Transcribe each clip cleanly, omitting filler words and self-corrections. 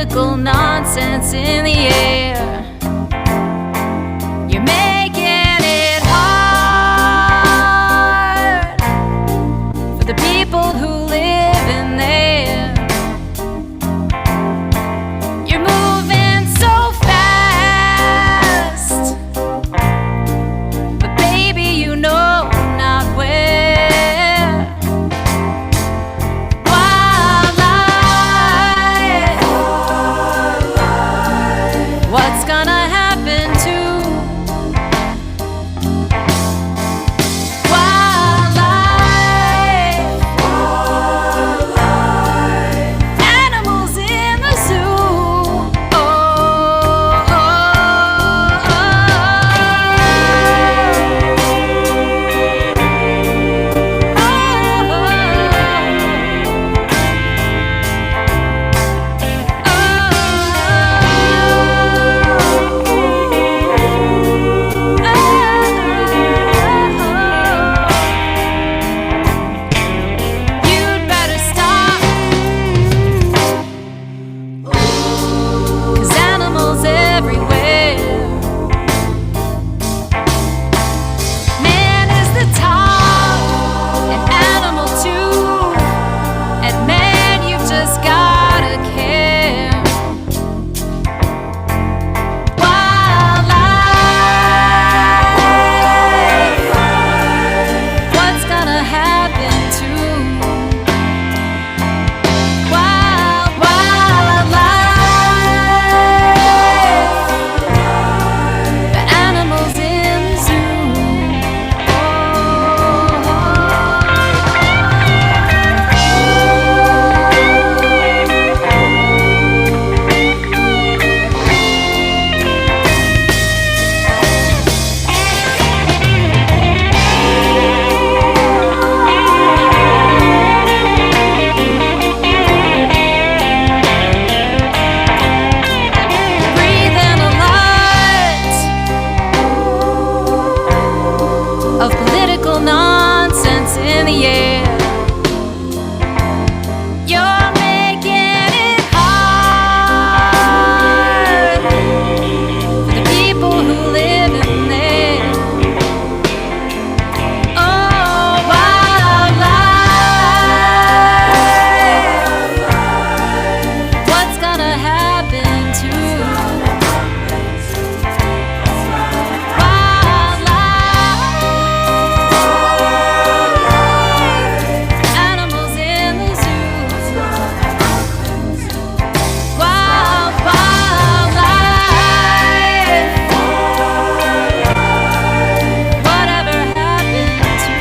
political nonsense in the air. You're making it hard for the people who live in there. You're moving so fast, but baby, you know not where. Wildlife, what's gonna happen to animals in the zoo? Oh, oh, you'd better stop, 'cause animals everywhere. Man is the top, and animal too. And man, you've just gotta care. Wildlife, what's gonna happen to wildlife? The animals in the zoo. Breathing a lot of political nonsense in the air. You're making it hard for the people who live in there. Oh, wildlife, what's gonna happen to wildlife? Animals in the zoo. Wildlife, whatever happened to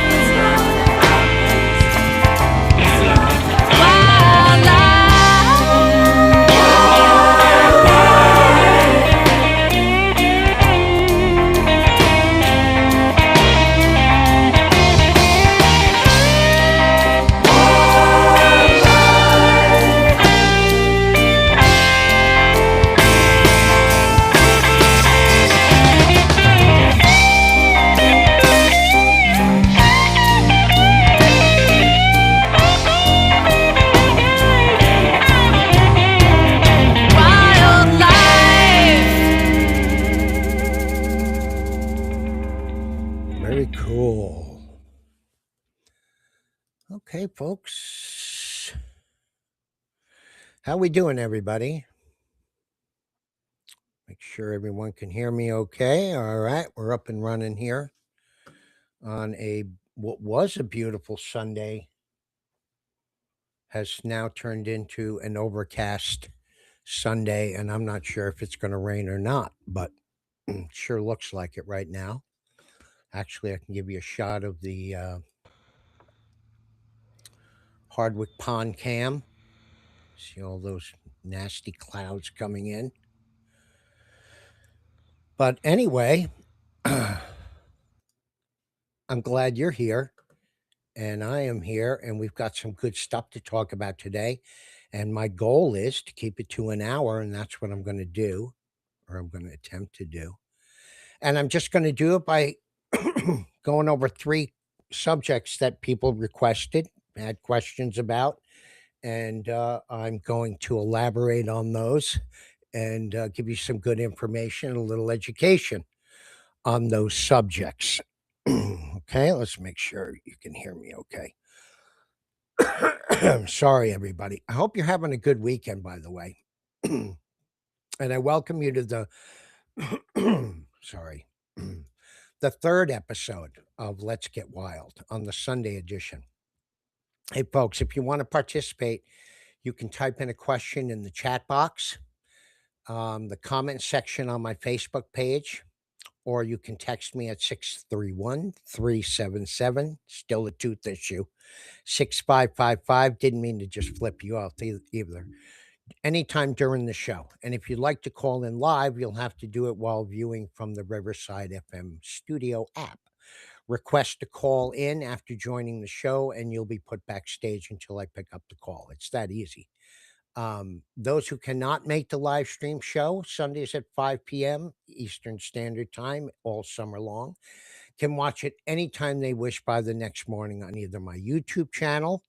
Very cool. Okay, folks. How we doing, everybody? Make sure everyone can hear me okay. All right, we're up and running here on what was a beautiful Sunday has now turned into an overcast Sunday, and I'm not sure if it's going to rain or not, but it sure looks like it right now. Actually, I can give you a shot of the Hardwick Pond cam. See all those nasty clouds coming in. But anyway, I'm glad you're here, and I am here, and we've got some good stuff to talk about today. And my goal is to keep it to an hour, and that's what I'm going to do, or I'm going to attempt to do. And I'm just going to do it by going over 3 subjects that people requested, had questions about, and I'm going to elaborate on those and give you some good information, a little education on those subjects. Okay, let's make sure you can hear me okay. Sorry, everybody. I hope you're having a good weekend, by the way. And I welcome you to the, sorry, the third episode of Let's Get Wild on the Sunday edition. Hey, folks, if you want to participate, you can type in a question in the chat box, the comment section on my Facebook page, or you can text me at 631-377. Still a tooth issue. 6555. Didn't mean to just flip you off either. Anytime during the show. And if you'd like to call in live, you'll have to do it while viewing from the Riverside FM studio app. Request to call in after joining the show, and you'll be put backstage until I pick up the call. It's that easy. Those who cannot make the live stream show, Sundays at 5 p.m. Eastern Standard Time, all summer long, can watch it anytime they wish by the next morning on either my YouTube channel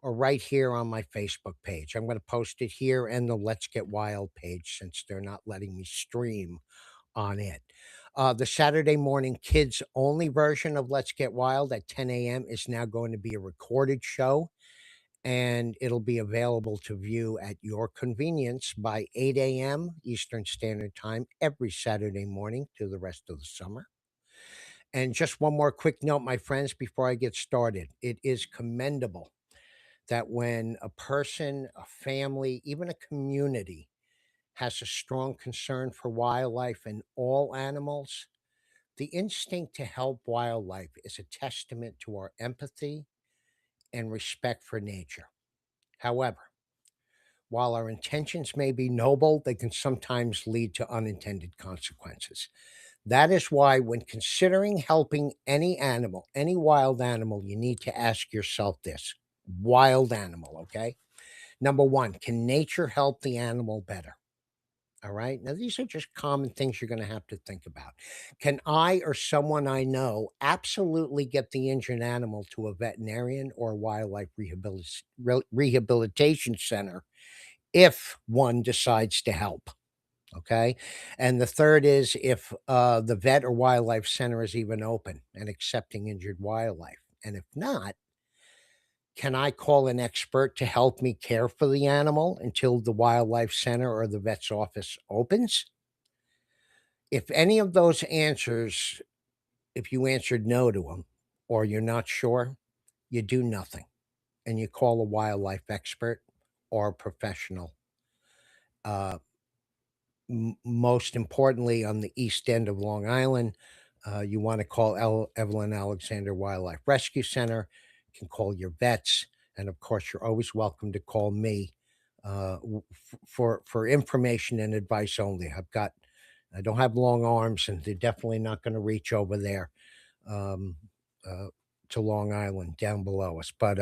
or right here on my Facebook page. I'm going to post it here and the Let's Get Wild page since they're not letting me stream on it. The Saturday morning kids only version of Let's Get Wild at 10 a.m. is now going to be a recorded show, and it'll be available to view at your convenience by 8 a.m. Eastern Standard Time every Saturday morning through the rest of the summer. And just one more quick note, my friends, before I get started. It is commendable that when a person, a family, even a community has a strong concern for wildlife and all animals, the instinct to help wildlife is a testament to our empathy and respect for nature. However, while our intentions may be noble, they can sometimes lead to unintended consequences. That is why, when considering helping any animal, any wild animal, you need to ask yourself this: wild animal, okay? Number one, can nature help the animal better? All right. Now, these are just common things you're going to have to think about. Can I or someone I know absolutely get the injured animal to a veterinarian or wildlife rehabilitation center if one decides to help? Okay. And the third is if the vet or wildlife center is even open and accepting injured wildlife. And if not, can I call an expert to help me care for the animal until the wildlife center or the vet's office opens? If any of those answers, if you answered no to them or you're not sure, you do nothing and you call a wildlife expert or a professional. Uh, Most importantly, on the east end of Long Island, you want to call Evelyn Alexander Wildlife Rescue Center. You can call your vets, and of course, you're always welcome to call me for information and advice only. I don't have long arms, and they're definitely not going to reach over there um, uh, to Long Island down below us. But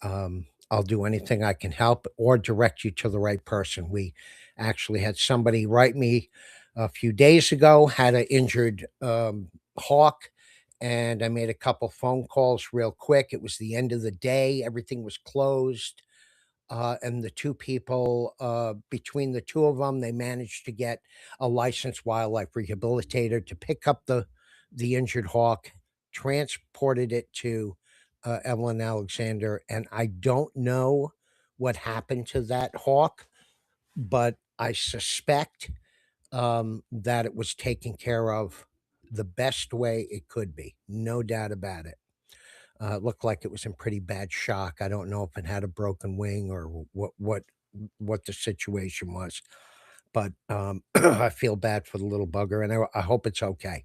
I'll do anything I can help or direct you to the right person. We actually had somebody write me a few days ago, had an injured hawk, and I made a couple phone calls real quick. It was the end of the day, everything was closed. And the two people, between the two of them, they managed to get a licensed wildlife rehabilitator to pick up the injured hawk, transported it to Evelyn Alexander, and I don't know what happened to that hawk, but I suspect that it was taken care of the best way it could be. No doubt about it. It looked like it was in pretty bad shock. I don't know if it had a broken wing or what the situation was, but I feel bad for the little bugger, and I hope it's okay.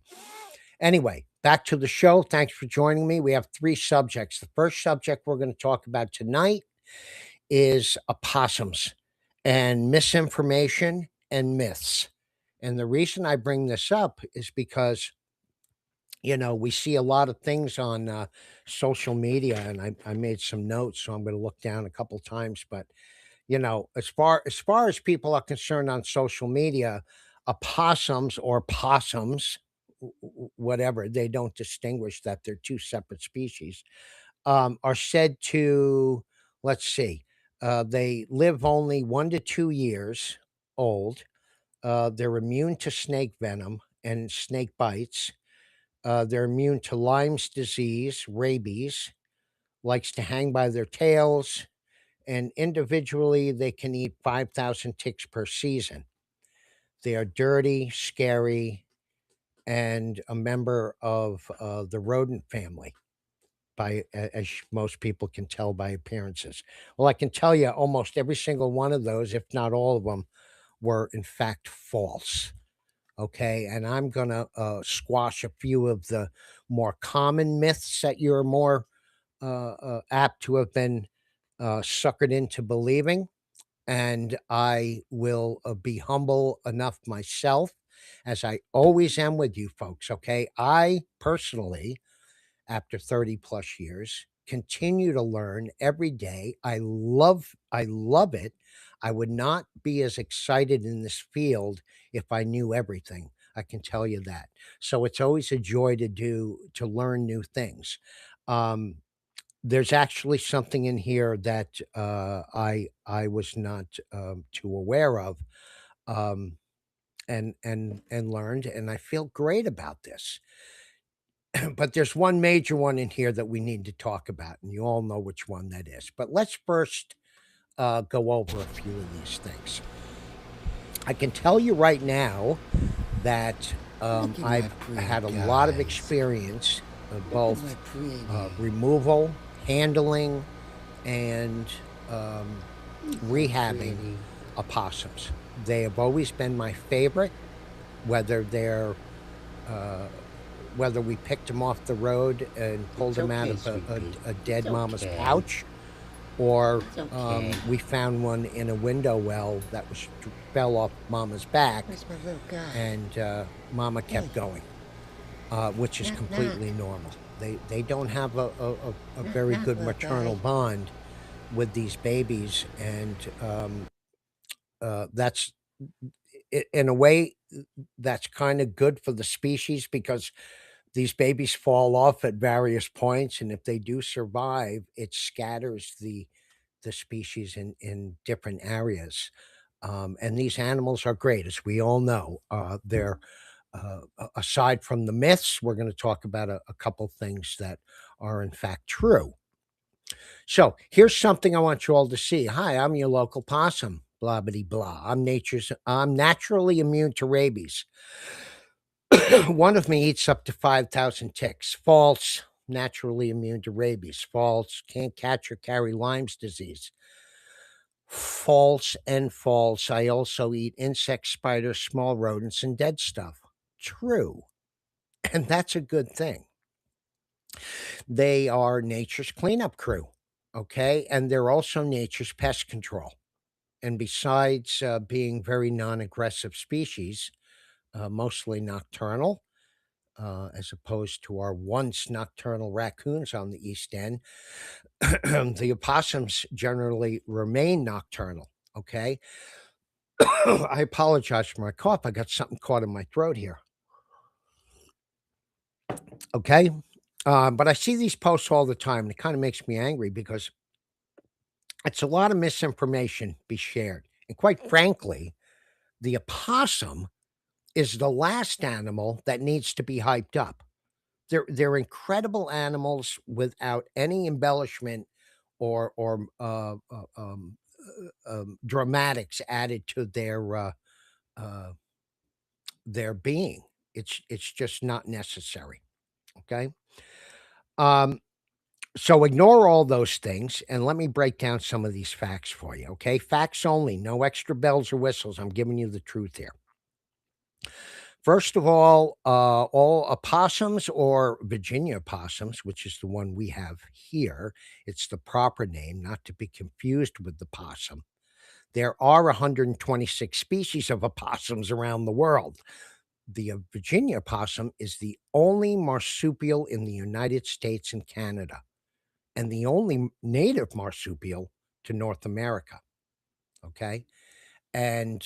Anyway, back to the show. Thanks for joining me. We have three subjects. The first subject we're going to talk about tonight is opossums and misinformation and myths. And the reason I bring this up is because we see a lot of things on social media, and I made some notes, so I'm going to look down a couple times. But as far as people are concerned on social media, opossums or possums, whatever, they don't distinguish that they're two separate species, are said to, let's see, They live only 1 to 2 years old. They're immune to snake venom and snake bites. They're immune to Lyme's disease, rabies, likes to hang by their tails, and individually they can eat 5,000 ticks per season. They are dirty, scary, and a member of the rodent family as most people can tell by appearances. Well, I can tell you almost every single one of those, if not all of them, were in fact false. Okay, and I'm gonna squash a few of the more common myths that you're more apt to have been suckered into believing. And I will be humble enough myself, as I always am with you folks. Okay, I personally, after 30 plus years, continue to learn every day. I love it. I would not be as excited in this field if I knew everything. I can tell you that. So it's always a joy to learn new things. Um, there's actually something in here that I was not too aware of, um, and learned, and I feel great about this. But there's one major one in here that we need to talk about, and you all know which one that is. But let's first go over a few of these things. I can tell you right now that Look at my I've pretty had a lot of guys. experience of Look at both my pretty. removal, handling, and He's so rehabbing pretty. opossums. They have always been my favorite, whether they're whether we picked them off the road and pulled It's them out okay, of sweetie. a dead It's mama's okay. pouch, or It's okay. we found one in a window well that fell off mama's back, Where's my little guy? and mama kept Hey. going, which is Knock, completely knock. normal. They don't have a Knock, very knock, good little maternal guy. bond with these babies, and that's in a way that's kind of good for the species, because these babies fall off at various points, and if they do survive, it scatters the species in different areas. And these animals are great, as we all know. They're aside from the myths, we're going to talk about a couple things that are in fact true. So here's something I want you all to see. Hi, I'm your local possum. Blah bitty blah. I'm naturally immune to rabies. One of me eats up to 5,000 ticks. False. Naturally immune to rabies. False. Can't catch or carry Lyme's disease. False and false. I also eat insects, spiders, small rodents, and dead stuff. True. And that's a good thing. They are nature's cleanup crew. Okay. And they're also nature's pest control. And besides being very non aggressive species, mostly nocturnal, as opposed to our once nocturnal raccoons on the East End, the opossums generally remain nocturnal. Okay. I apologize for my cough. I got something caught in my throat here. Okay. But I see these posts all the time, and it kind of makes me angry because it's a lot of misinformation be shared. And quite frankly, the opossum is the last animal that needs to be hyped up. They're incredible animals without any embellishment or dramatics added to uh, their being. It's just not necessary. Okay. Um, so ignore all those things and let me break down some of these facts for you. Okay. Facts only, no extra bells or whistles. I'm giving you the truth here. First of all opossums, or Virginia opossums, which is the one we have here, it's the proper name, not to be confused with the possum. There are 126 species of opossums around the world. The Virginia opossum is the only marsupial in the United States and Canada, and the only native marsupial to North America. Okay, and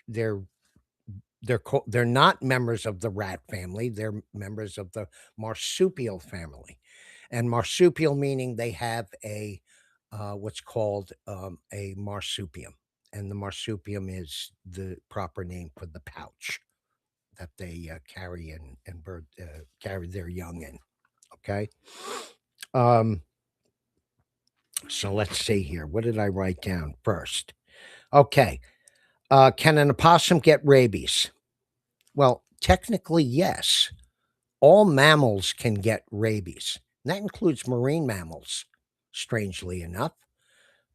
they're not members of the rat family. They're members of the marsupial family, and marsupial meaning they have what's called a marsupium. And the marsupium is the proper name for the pouch that they carry and carry their young in. Okay. Um, so let's see here. What did I write down first? Okay. Can an opossum get rabies? Well, technically, yes. All mammals can get rabies. And that includes marine mammals, strangely enough.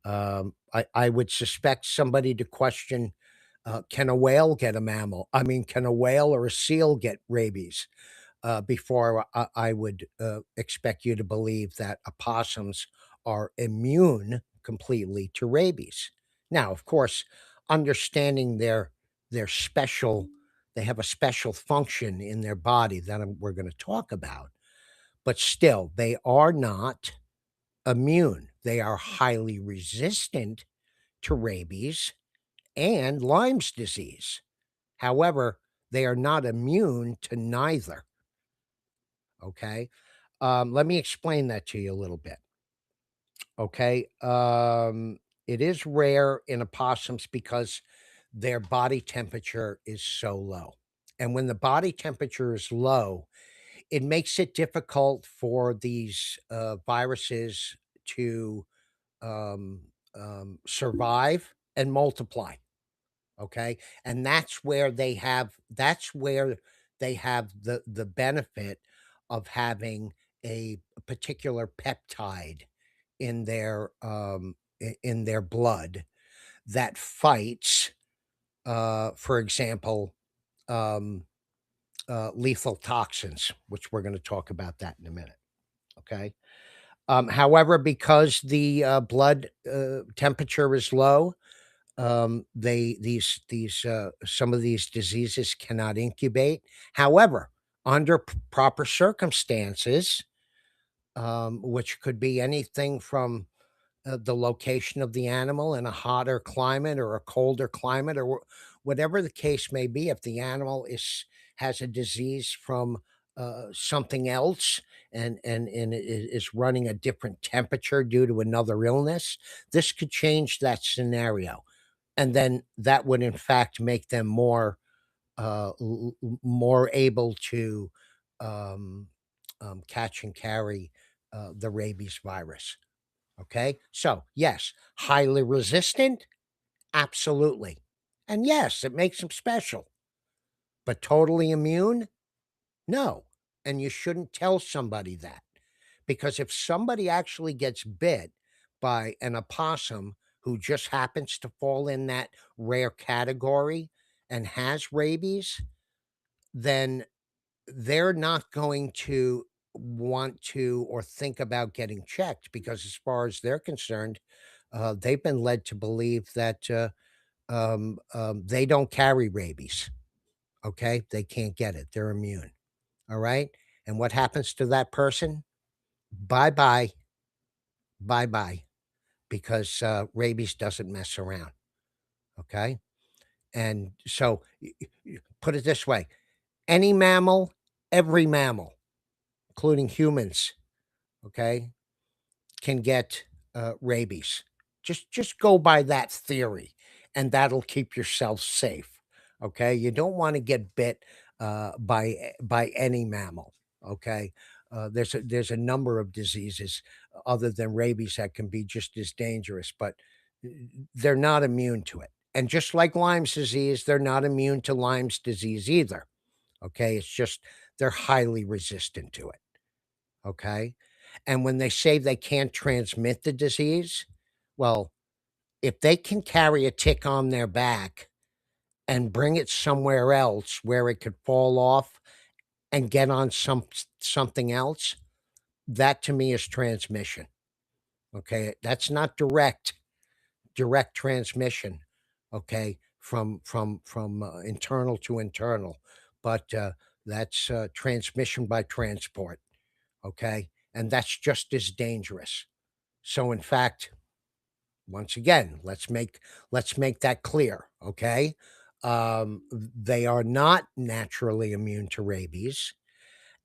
I would suspect somebody to question, can a whale get a mammal? I mean, can a whale or a seal get rabies? Before I would expect you to believe that opossums are immune completely to rabies. Now, of course, understanding their special, they have a special function in their body that we're going to talk about, but still, they are not immune. They are highly resistant to rabies and Lyme's disease. However, they are not immune to neither. Okay. Let me explain that to you a little bit. Okay. It is rare in opossums because their body temperature is so low. And when the body temperature is low, it makes it difficult for these viruses to um, survive and multiply. Okay. And that's where they have the benefit of having a particular peptide in their blood that fights, for example, um, lethal toxins, which we're going to talk about that in a minute. Okay. However, because the blood temperature is low, they these some of these diseases cannot incubate. However, under proper circumstances, which could be anything from the location of the animal in a hotter climate or a colder climate, or whatever the case may be, if the animal has a disease from something else, and it is running a different temperature due to another illness, this could change that scenario, and then that would in fact make them more able to um, catch and carry the rabies virus. Okay, so yes, highly resistant, absolutely, and yes, it makes them special, but totally immune, no. And you shouldn't tell somebody that, because if somebody actually gets bit by an opossum who just happens to fall in that rare category and has rabies, then they're not going to want to or think about getting checked, because as far as they're concerned, they've been led to believe that they don't carry rabies. Okay, they can't get it; they're immune. All right, and what happens to that person? Bye bye, bye bye, because rabies doesn't mess around. Okay, and so put it this way: any mammal, every mammal, including humans, okay, can get rabies. Just go by that theory, and that'll keep yourself safe. Okay, you don't want to get bit by any mammal. Okay, there's a number of diseases other than rabies that can be just as dangerous, but uh, they're not immune to it. And just like Lyme's disease, they're not immune to Lyme's disease either. Okay, it's just they're highly resistant to it. Okay. And when they say they can't transmit the disease, well, if they can carry a tick on their back and bring it somewhere else where it could fall off and get on something else, that to me is transmission. Okay. That's not direct transmission. Okay. From internal to internal, but that's transmission by transport. Okay. And that's just as dangerous. So in fact, once again, let's make that clear, okay? They are not naturally immune to rabies,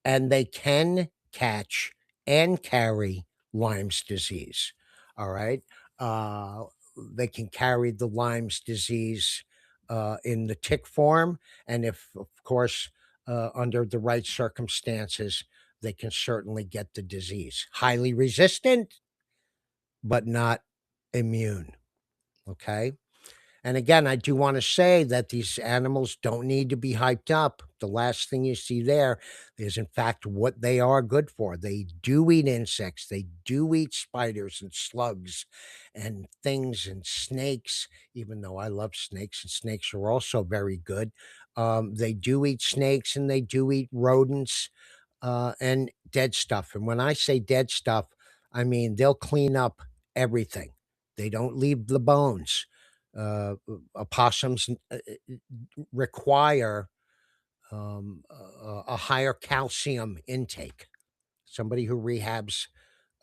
and they can catch and carry Lyme's disease. All right. Uh, they can carry the Lyme's disease in the tick form. And if, of course, under the right circumstances, they can certainly get the disease. Highly resistant, but not immune. Okay. And again, I do want to say that these animals don't need to be hyped up. The last thing you see there is, in fact, what they are good for. They do eat insects, they do eat spiders and slugs and things and snakes, even though I love snakes and snakes are also very good. They do eat snakes and they do eat rodents and dead stuff. And when I say dead stuff, I mean they'll clean up everything. They don't leave the bones. Opossums require a higher calcium intake. Somebody who rehabs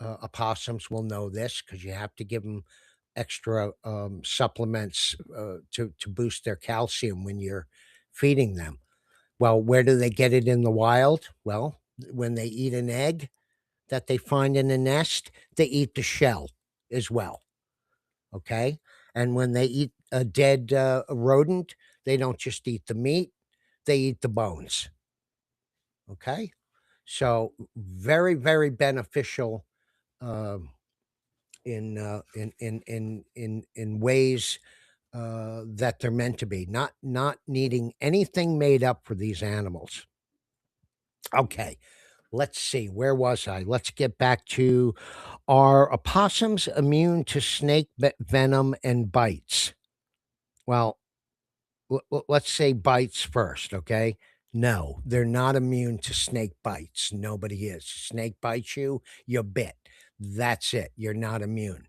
opossums will know this because you have to give them extra supplements to boost their calcium when you're feeding them. Well, where do they get it in the wild? Well, when they eat an egg that they find in a nest, they eat the shell as well. Okay. And when they eat a dead rodent, they don't just eat the meat, they eat the bones. Okay. So very, very beneficial um, in ways that they're meant to be, not needing anything made up for these animals. Okay, let's see. Where was I? Let's get back to, are opossums immune to snake venom and bites? Well, let's say bites first, okay? No, they're not immune to snake bites. Nobody is. Snake bites you, you're bit. That's it. You're not immune.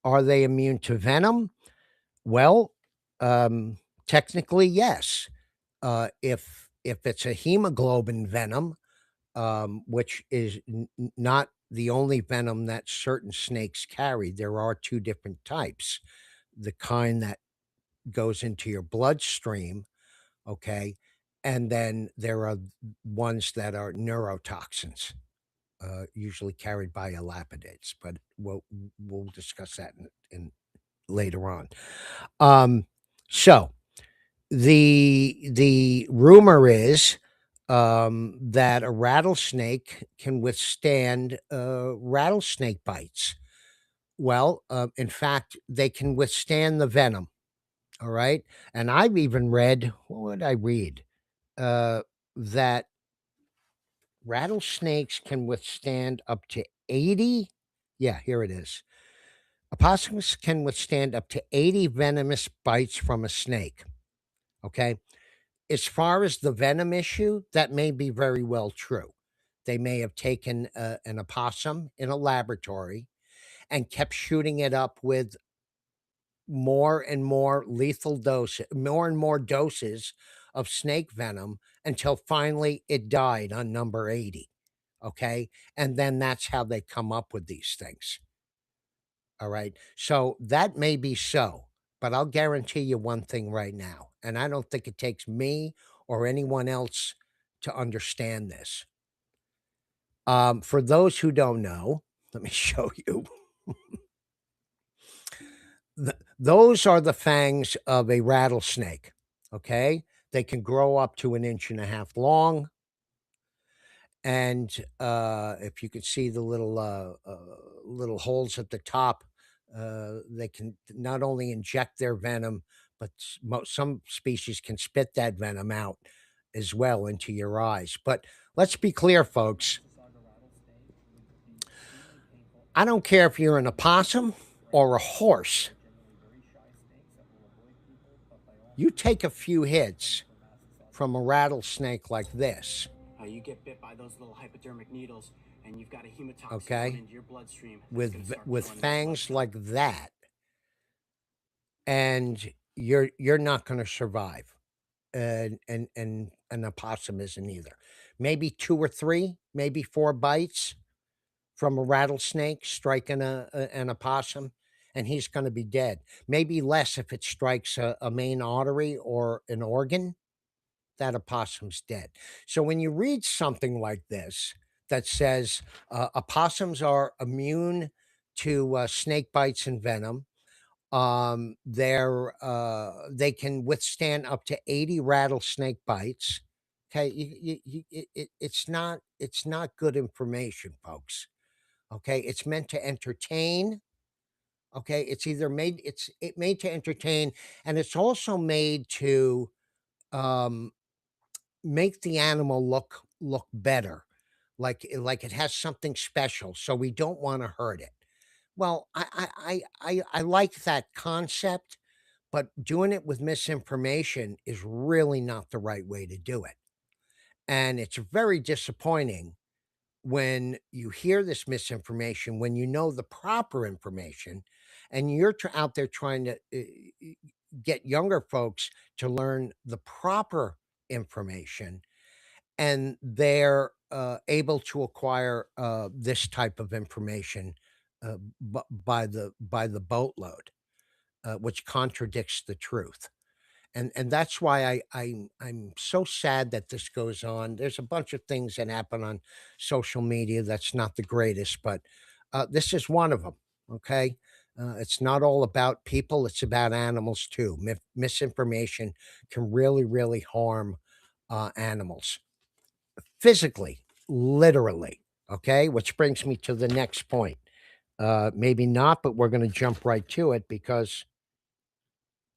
Are they immune to venom? Well, um, technically, yes. If it's a hemoglobin venom, which is not the only venom that certain snakes carry. There are two different types. The kind that goes into your bloodstream, okay, and then there are ones that are neurotoxins, usually carried by elapidates. But we'll discuss that in later on. Um, so the rumor is that a rattlesnake can withstand rattlesnake bites. Well, in fact, they can withstand the venom. All right, and I've even read, what would I read? That rattlesnakes can withstand up to 80. Yeah, here it is. Opossums can withstand up to 80 venomous bites from a snake. Okay. As far as the venom issue, that may be very well true. They may have taken an opossum in a laboratory and kept shooting it up with more and more lethal doses, more and more doses of snake venom until finally it died on number 80. Okay. And then that's how they come up with these things. All right. So that may be so, but I'll guarantee you one thing right now. And I don't think it takes me or anyone else to understand this. For those who don't know, let me show you. Those are the fangs of a rattlesnake. Okay. They can grow up to 1.5 inches long. And if you could see the little holes at the top, they can not only inject their venom, but some species can spit that venom out as well into your eyes. But let's be clear, folks. I don't care if you're an opossum or a horse. You take a few hits from a rattlesnake like this. You get bit by those little hypodermic needles, and you've got a hemotoxin Okay, going into your bloodstream. with fangs like that, and you're not going to survive. And an opossum isn't either. Maybe 2 or 3, maybe 4 bites from a rattlesnake striking an opossum, and he's going to be dead. Maybe less if it strikes a main artery or an organ. That opossum's dead. So when you read something like this that says opossums are immune to snake bites and venom. They can withstand up to 80 rattlesnake bites. Okay, it's not good information, folks. Okay, it's meant to entertain. Okay, it's either made it made to entertain, and it's also made to um, make the animal look better, like it has something special. So we don't want to hurt it. Well, I like that concept, but doing it with misinformation is really not the right way to do it. And it's very disappointing when you hear this misinformation, when you know the proper information, and you're out there trying to get younger folks to learn the proper information, and they're able to acquire this type of information by the boatload, which contradicts the truth. And that's why I'm so sad that this goes on. There's a bunch of things that happen on social media that's not the greatest, but this is one of them. Okay, it's not all about people; it's about animals too. Misinformation can really harm animals physically, literally. Okay, which brings me to the next point. Maybe not, but we're going to jump right to it because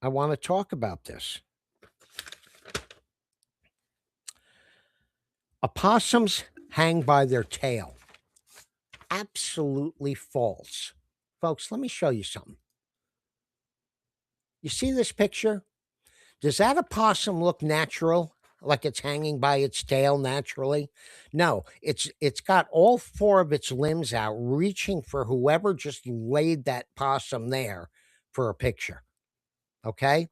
I want to talk about this. Opossums hang by their tail. Absolutely false. Folks, let me show you something. You see this picture? Does that opossum look natural? Like it's hanging by its tail naturally? No, it's got all four of its limbs out, reaching for whoever just laid that possum there for a picture. Okay?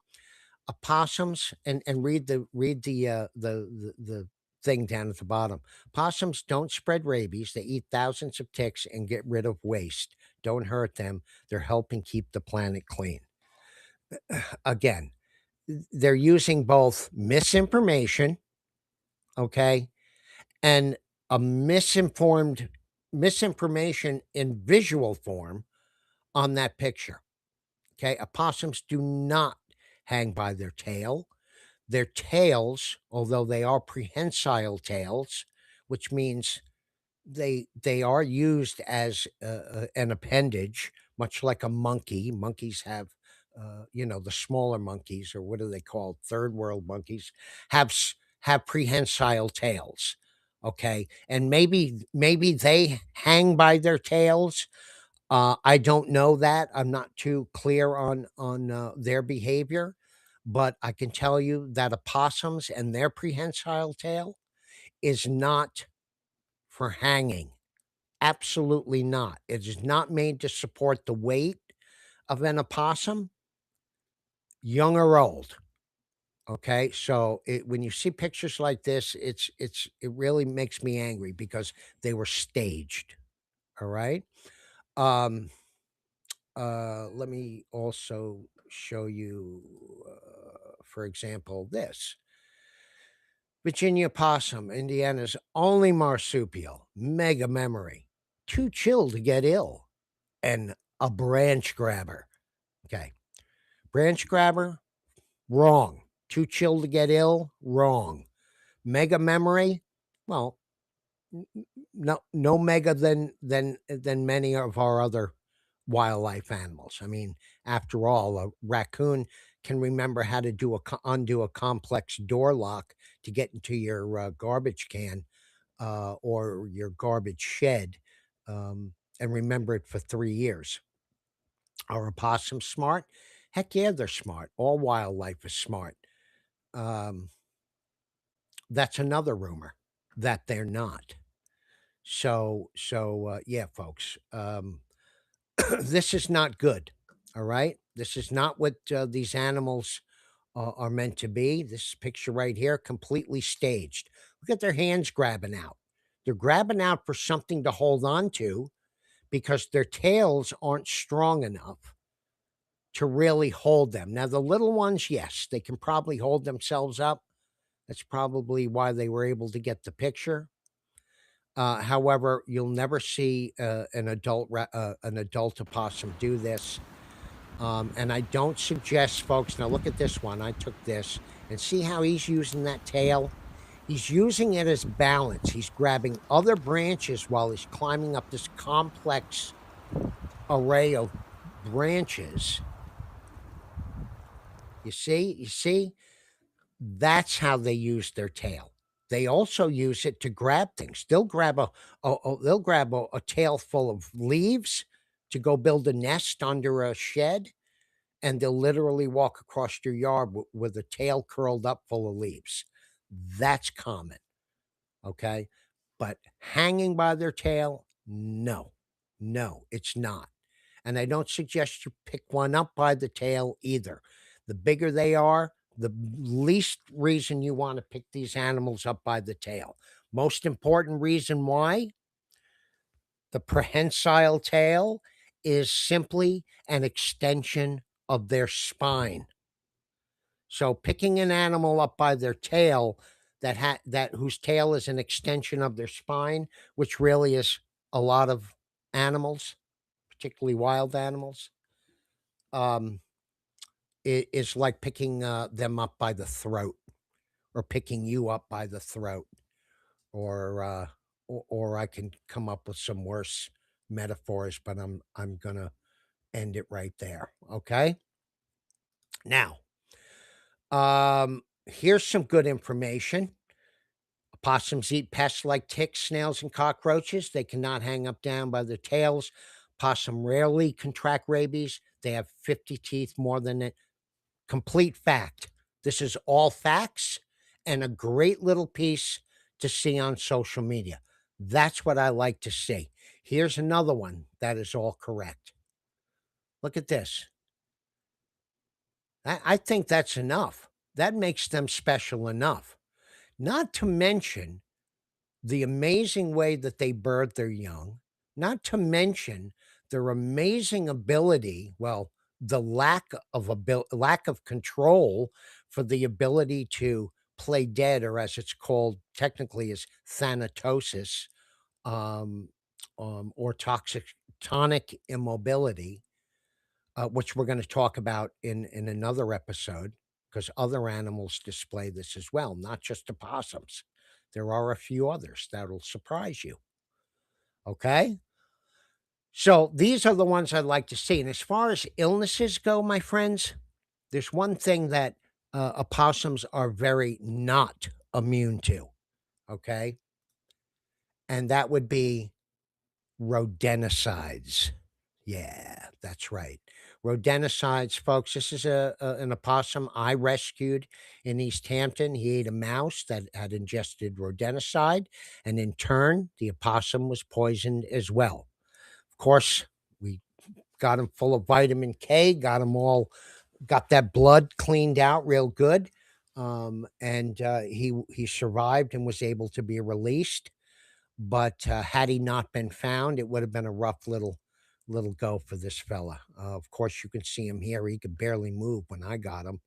Opossums, and read the thing down at the bottom. Possums don't spread rabies. They eat thousands of ticks and get rid of waste. Don't hurt them. They're helping keep the planet clean. Again, they're using both misinformation, okay, and a misinformation in visual form on that picture. Okay, opossums do not hang by their tail. Their tails, although they are prehensile tails, which means they are used as an appendage, much like a monkey. Monkeys have, the smaller monkeys, or what are they called? Third world monkeys have prehensile tails. Okay, and maybe they hang by their tails. I don't know that. I'm not too clear on their behavior, but I can tell you that opossums and their prehensile tail is not for hanging. Absolutely not. It is not made to support the weight of an opossum, young or old. Okay, so when you see pictures like this, it really makes me angry because they were staged. All right. Um, let me also show you, for example, this. Virginia possum, Indiana's only marsupial, mega memory, too chill to get ill, and a branch grabber. Okay, branch grabber, wrong. Too chill to get ill, wrong. Mega memory, well, no mega than many of our other wildlife animals. I mean, after all, a raccoon can remember how to undo a complex door lock to get into your garbage can or your garbage shed, and remember it for 3 years. Are opossums smart? Heck yeah, they're smart. All wildlife is smart. Um, that's another rumor that they're not. So yeah, folks. This is not good. All right. This is not what these animals are meant to be. This picture right here, completely staged. Look at their hands grabbing out. They're grabbing out for something to hold on to because their tails aren't strong enough to really hold them. Now, the little ones, yes, they can probably hold themselves up. That's probably why they were able to get the picture. However, you'll never see an adult opossum do this. And I don't suggest, folks. Now look at this one. I took this and see how he's using that tail. He's using it as balance. He's grabbing other branches while he's climbing up this complex array of branches. You see, that's how they use their tail. They also use it to grab things. They'll grab a tail full of leaves to go build a nest under a shed, and they'll literally walk across your yard with a tail curled up full of leaves. That's common, okay? But hanging by their tail, no, it's not. And I don't suggest you pick one up by the tail either. The bigger they are, the least reason you want to pick these animals up by the tail. Most important reason why: the prehensile tail is simply an extension of their spine. So picking an animal up by their tail that whose tail is an extension of their spine, which really is a lot of animals, particularly wild animals, um, is like picking them up by the throat, or picking you up by the throat, or or I can come up with some worse metaphors, but I'm gonna end it right there. Okay. Now, here's some good information. Opossums eat pests like ticks, snails, and cockroaches. They cannot hang up down by their tails. Possum rarely contract rabies. They have 50 teeth more than it. Complete fact. This is all facts and a great little piece to see on social media. That's what I like to see. Here's another one that is all correct. Look at this. I think that's enough. That makes them special enough. Not to mention the amazing way that they birth their young, not to mention their amazing ability, well, the lack of control for the ability to play dead, or as it's called technically is thanatosis, um, or toxic tonic immobility, which we're going to talk about in another episode, because other animals display this as well, not just opossums. There are a few others that'll surprise you. Okay. So these are the ones I'd like to see. And as far as illnesses go, my friends, there's one thing that opossums are very not immune to. Okay. And that would be rodenticides. Yeah, that's right. Rodenticides, folks. This is an opossum I rescued in East Hampton. He ate a mouse that had ingested rodenticide, and in turn, the opossum was poisoned as well. Of course, we got him full of vitamin K, got that blood cleaned out real good, and he survived and was able to be released. But had he not been found, it would have been a rough little go for this fella. Of course, you can see him here. He could barely move when I got him.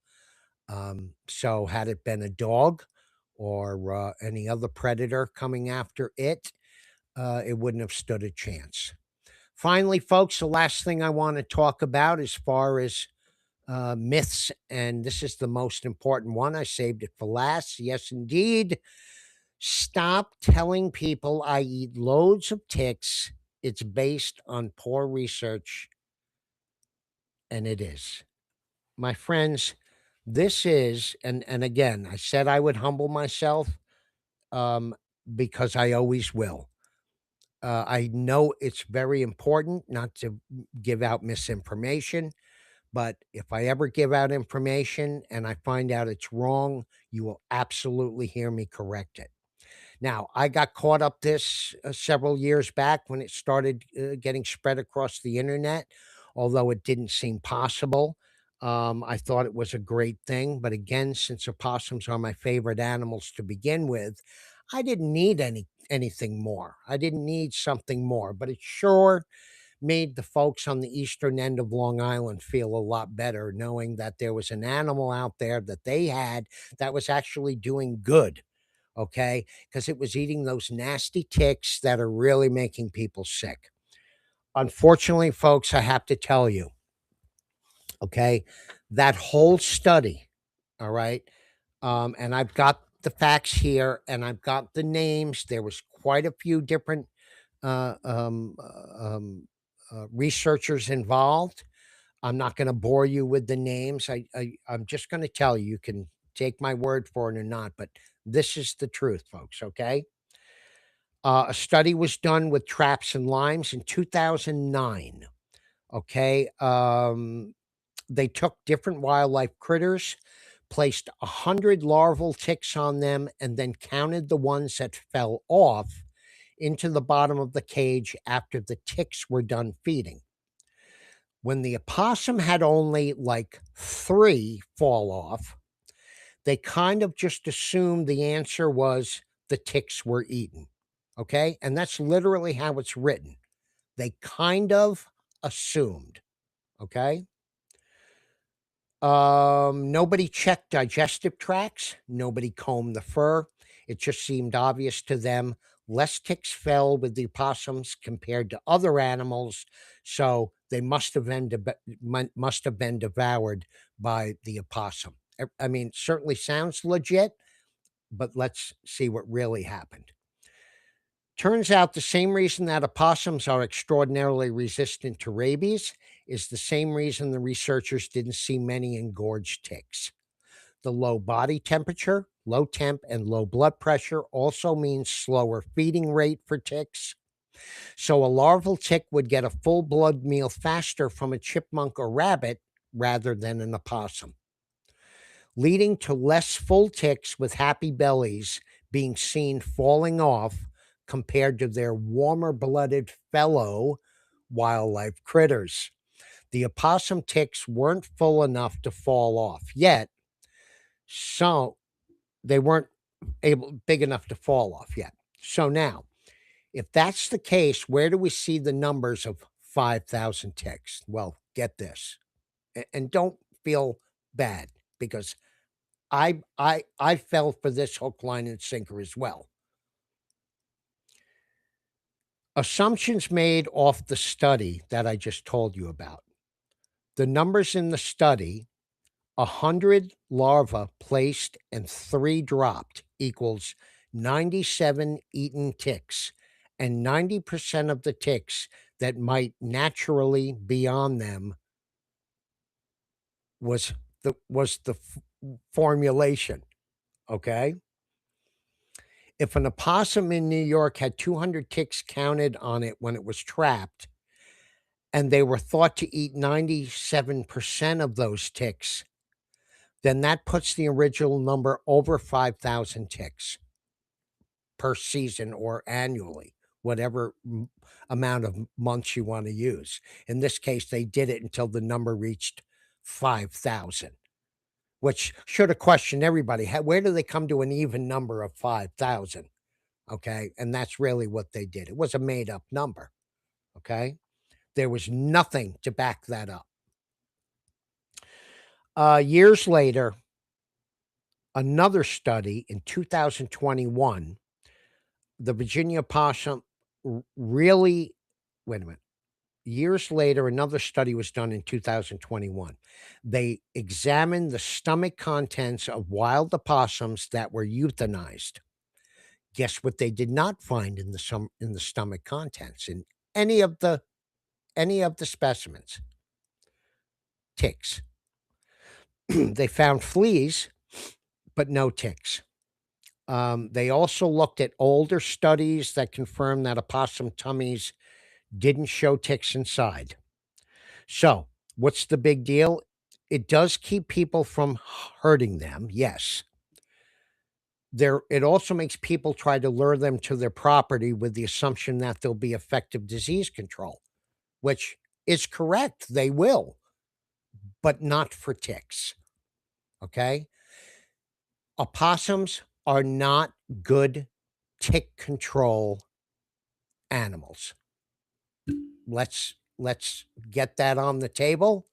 So had it been a dog or any other predator coming after it, it wouldn't have stood a chance. Finally, folks, the last thing I want to talk about as far as myths, and this is the most important one. I saved it for last. Yes, indeed. Stop telling people I eat loads of ticks. It's based on poor research, and it is. My friends, this is, and again, I said I would humble myself, um, because I always will. I know it's very important not to give out misinformation, but if I ever give out information and I find out it's wrong, you will absolutely hear me correct it. Now, I got caught up this several years back when it started getting spread across the internet, although it didn't seem possible. I thought it was a great thing. But again, since opossums are my favorite animals to begin with, I didn't need anything more. I didn't need something more, but it sure made the folks on the eastern end of Long Island feel a lot better knowing that there was an animal out there that they had that was actually doing good. okay? Because it was eating those nasty ticks that are really making people sick. Unfortunately, folks, I have to tell you, okay, that whole study, all right, and I've got the facts here and I've got the names. There was quite a few different uh, um, uh, um, researchers involved. I'm not going to bore you with the names. I'm just going to tell you. You can take my word for it or not, but this is the truth, folks. Okay. A study was done with traps and limes in 2009. Okay. They took different wildlife critters, placed 100 larval ticks on them, and then counted the ones that fell off into the bottom of the cage after the ticks were done feeding. When the opossum had only like 3 fall off, they kind of just assumed the answer was the ticks were eaten. Okay. And that's literally how it's written. They kind of assumed. Okay. Nobody checked digestive tracts. Nobody combed the fur. It just seemed obvious to them. Less ticks fell with the opossums compared to other animals, so they must have been devoured by the opossum. I mean, certainly sounds legit, but let's see what really happened. Turns out the same reason that opossums are extraordinarily resistant to rabies is the same reason the researchers didn't see many engorged ticks. The low body temperature, low temp, and low blood pressure also means slower feeding rate for ticks. So a larval tick would get a full blood meal faster from a chipmunk or rabbit rather than an opossum, leading to less full ticks with happy bellies being seen falling off compared to their warmer blooded fellow wildlife critters. The opossum ticks weren't full enough to fall off yet, so they weren't big enough to fall off yet. So now, if that's the case, where do we see the numbers of 5,000 ticks? Well, get this, and don't feel bad because I fell for this hook, line, and sinker as well. Assumptions made off the study that I just told you about. The numbers in the study, 100 larvae placed and 3 dropped equals 97 eaten ticks, and 90% of the ticks that might naturally be on them was the formulation, okay? If an opossum in New York had 200 ticks counted on it when it was trapped, and they were thought to eat 97% of those ticks, then that puts the original number over 5,000 ticks per season or annually, whatever amount of months you want to use. In this case, they did it until the number reached 5,000, which should have questioned everybody. Where do they come to an even number of 5,000? Okay. And that's really what they did. It was a made up number. Okay. There was nothing to back that up. Years later, another study in 2021, the Virginia opossum really, wait a minute. Years later, another study was done in 2021. They examined the stomach contents of wild opossums that were euthanized. Guess what they did not find in the stomach contents in any of the specimens? Ticks. They found fleas, but no ticks. They also looked at older studies that confirmed that opossum tummies didn't show ticks inside. So, what's the big deal? It does keep people from hurting them, yes. It also makes people try to lure them to their property with the assumption that there'll be effective disease control, which is correct. They will, but not for ticks. Okay? Opossums are not good tick control animals. Let's get that on the table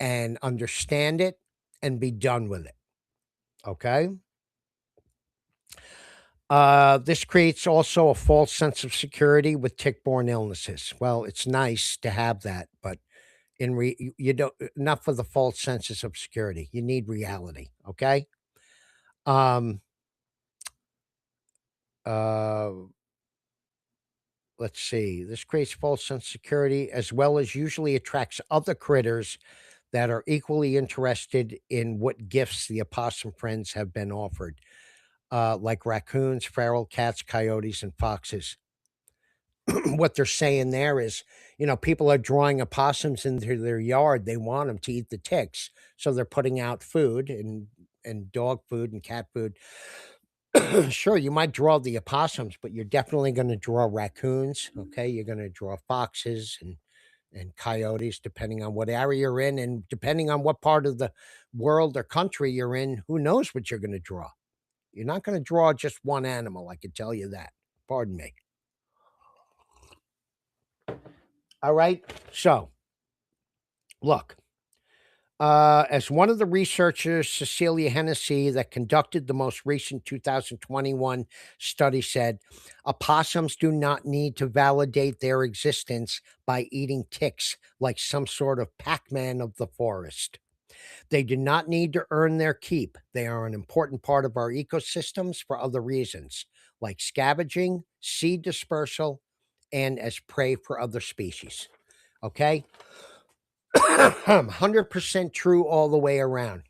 and understand it and be done with it. Okay? This creates also a false sense of security with tick-borne illnesses. Well, it's nice to have that, but you don't enough for the false senses of security. You need reality, okay? Um, uh, let's see. This creates false sense of security as well as usually attracts other critters that are equally interested in what gifts the opossum friends have been offered, like raccoons, feral cats, coyotes, and foxes. What they're saying there is, people are drawing opossums into their yard. They want them to eat the ticks, so they're putting out food and dog food and cat food. Sure, you might draw the opossums, but you're definitely going to draw raccoons. Okay, you're going to draw foxes and coyotes, depending on what area you're in, and depending on what part of the world or country you're in. Who knows what you're going to draw? You're not going to draw just one animal. I can tell you that. Pardon me. All right. So, look, as one of the researchers, Cecilia Hennessy, that conducted the most recent 2021 study said, opossums do not need to validate their existence by eating ticks like some sort of Pac Man of the forest. They do not need to earn their keep. They are an important part of our ecosystems for other reasons, like scavenging, seed dispersal, and as prey for other species. Okay? 100% true all the way around.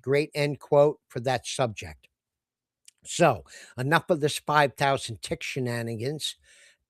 Great end quote for that subject. So, enough of this 5,000 tick shenanigans.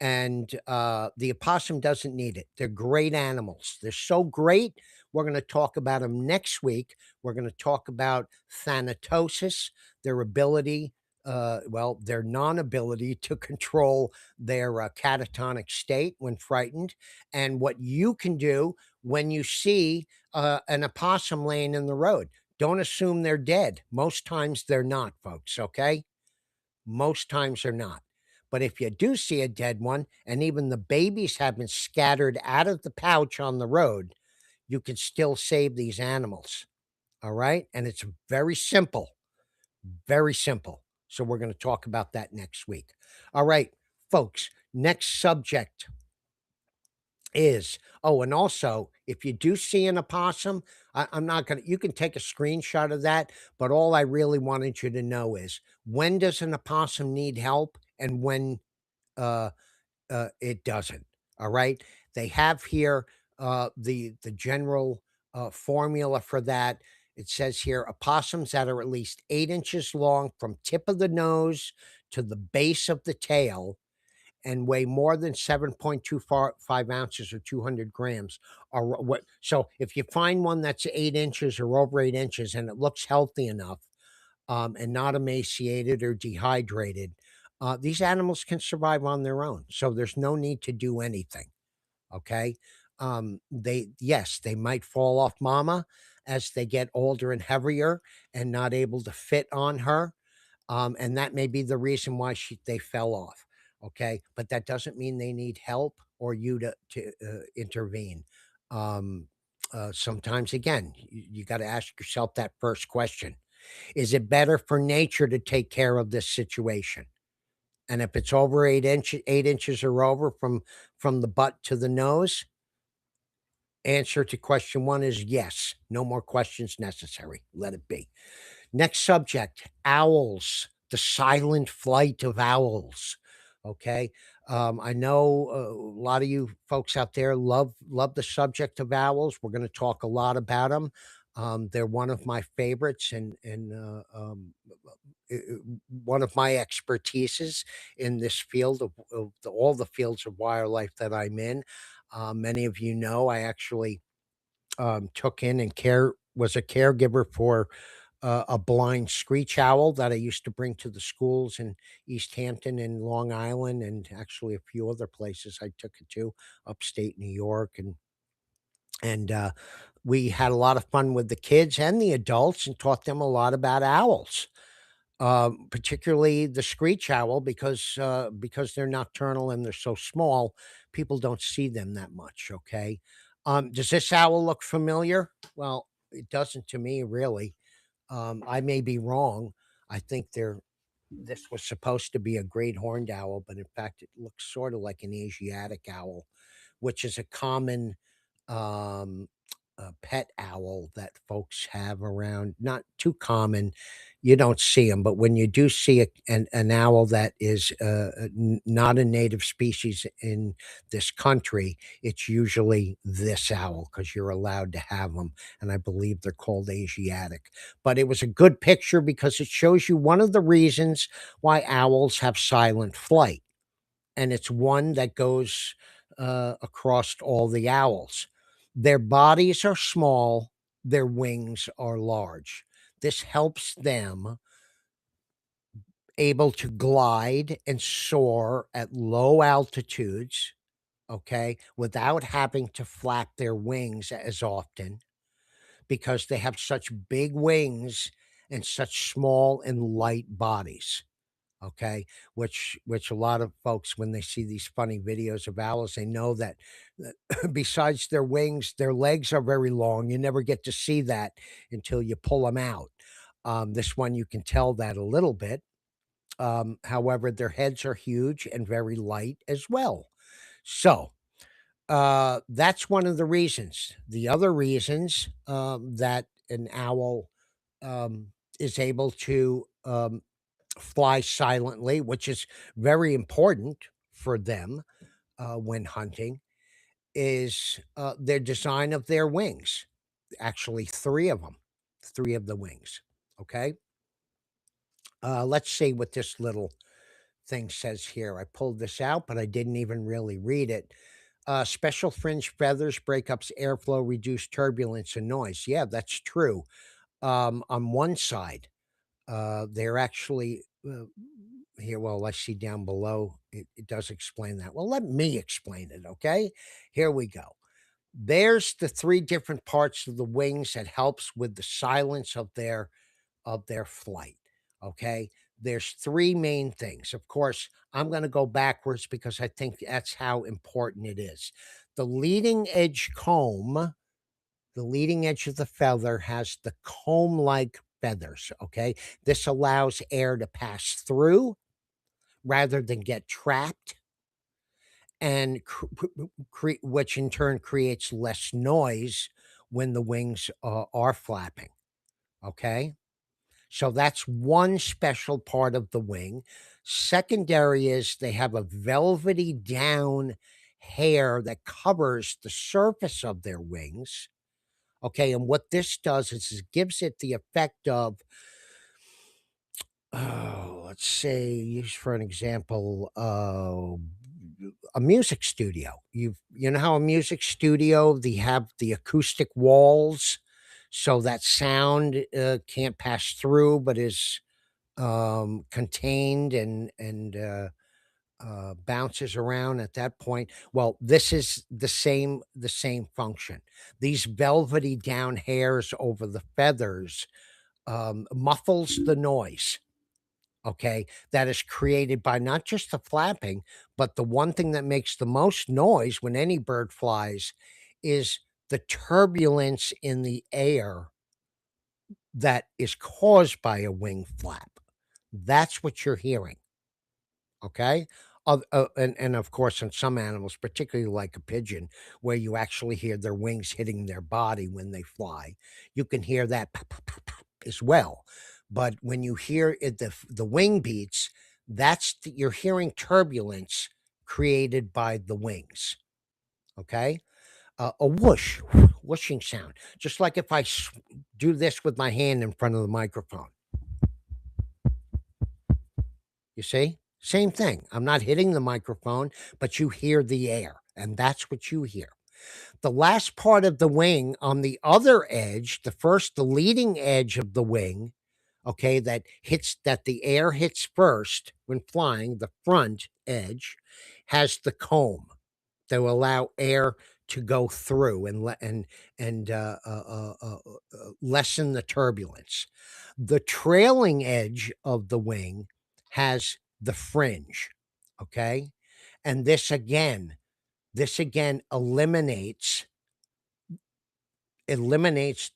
And the opossum doesn't need it. They're great animals. They're so great. We're going to talk about them next week. We're going to talk about thanatosis, their ability, their non ability to control their catatonic state when frightened, and what you can do when you see an opossum laying in the road. Don't assume they're dead. Most times they're not, folks. Okay. Most times they're not. But if you do see a dead one and even the babies have been scattered out of the pouch on the road, you can still save these animals. All right. And it's very simple, very simple. So we're going to talk about that next week. All right, folks. Next subject is, and also, if you do see an opossum, I'm not going to, you can take a screenshot of that, but all I really wanted you to know is, when does an opossum need help and when uh, it doesn't. All right. They have here the general formula for that. It says here opossums that are at least 8 inches long from tip of the nose to the base of the tail and weigh more than 7.25 ounces or 200 grams are what. So if you find one that's 8 inches or over 8 inches and it looks healthy enough, and not emaciated or dehydrated, these animals can survive on their own. So there's no need to do anything. Okay. Yes, they might fall off mama as they get older and heavier and not able to fit on her. And that may be the reason why they fell off. Okay. But that doesn't mean they need help or you to intervene. Sometimes, again, you got to ask yourself that first question. Is it better for nature to take care of this situation? And if it's over 8 inches or over from the butt to the nose, answer to question one is yes. No more questions necessary. Let it be. Next subject, owls, the silent flight of owls. Okay. I know a lot of you folks out there love the subject of owls. We're going to talk a lot about them. They're one of my favorites and one of my expertises in this field of all the fields of wildlife that I'm in. Many of you know I actually took in and was a caregiver for a blind screech owl that I used to bring to the schools in East Hampton and Long Island, and actually a few other places I took it to, upstate New York, and we had a lot of fun with the kids and the adults, and taught them a lot about owls. Particularly the screech owl, because they're nocturnal and they're so small, people don't see them that much. Okay, does this owl look familiar? Well, it doesn't to me, really. I may be wrong. I think This was supposed to be a great horned owl, but in fact, it looks sort of like an Asiatic owl, which is a common um, pet owl that folks have around. Not too common. You don't see them, but when you do see an owl that is not a native species in this country, it's usually this owl because you're allowed to have them. And I believe they're called Asiatic. But it was a good picture because it shows you one of the reasons why owls have silent flight, and it's one that goes across all the owls. Their bodies are small, their wings are large. This helps them able to glide and soar at low altitudes, okay, without having to flap their wings as often because they have such big wings and such small and light bodies. Okay, which a lot of folks, when they see these funny videos of owls, they know that besides their wings, their legs are very long. You never get to see that until you pull them out. This one, you can tell that a little bit. However, their heads are huge and very light as well. So that's one of the reasons. The other reasons that an owl um, is able to fly silently, which is very important for them when hunting, is their design of their wings. Actually, three of them, three of the wings. Okay. Let's see what this little thing says here. I pulled this out, but I didn't even really read it. Special fringe feathers break up airflow, reduce turbulence and noise. Yeah, that's true. On one side, they're actually here. Well, I see down below. It does explain that. Well, let me explain it. Okay, here we go. There's the three different parts of the wings that helps with the silence of their flight. Okay, there's three main things. Of course, I'm going to go backwards because I think that's how important it is. The leading edge comb, the leading edge of the feather has the comb like feathers. Okay. This allows air to pass through rather than get trapped, and which in turn creates less noise when the wings are flapping. Okay. So that's one special part of the wing. Secondary is they have a velvety down hair that covers the surface of their wings. Okay, and what this does is it gives it the effect of, oh, let's say, use for an example, a music studio. You know how a music studio they have the acoustic walls, so that sound can't pass through, but is contained and bounces around at that point. Well, this is the same function. These velvety down hairs over the feathers muffles the noise. Okay, that is created by not just the flapping, but the one thing that makes the most noise when any bird flies is the turbulence in the air that is caused by a wing flap. That's what you're hearing. Okay. And of course, in some animals, particularly like a pigeon, where you actually hear their wings hitting their body when they fly, you can hear that pop, pop, pop, pop as well. But when you hear it, the wing beats, you're hearing turbulence created by the wings. Okay, a whoosh, whooshing sound, just like if I do this with my hand in front of the microphone. You see? Same thing. I'm not hitting the microphone, but you hear the air, and that's what you hear. The last part of the wing on the other edge, the leading edge of the wing, okay, that the air hits first when flying, the front edge has the comb to allow air to go through and lessen the turbulence. The trailing edge of the wing has the fringe, okay? And this again eliminates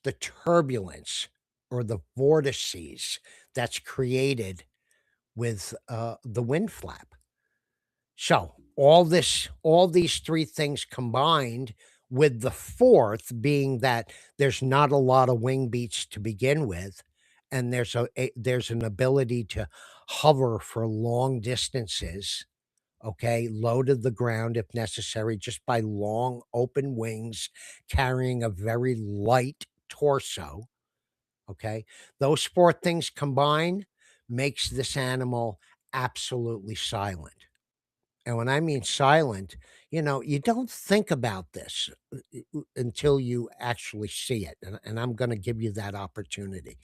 the turbulence or the vortices that's created with the wind flap. So all these three things combined, with the fourth being that there's not a lot of wing beats to begin with, and there's an ability to hover for long distances, okay, low to the ground if necessary, just by long open wings carrying a very light torso. Okay, those four things combined makes this animal absolutely silent. And when I mean silent, you don't think about this until you actually see it. And I'm going to give you that opportunity.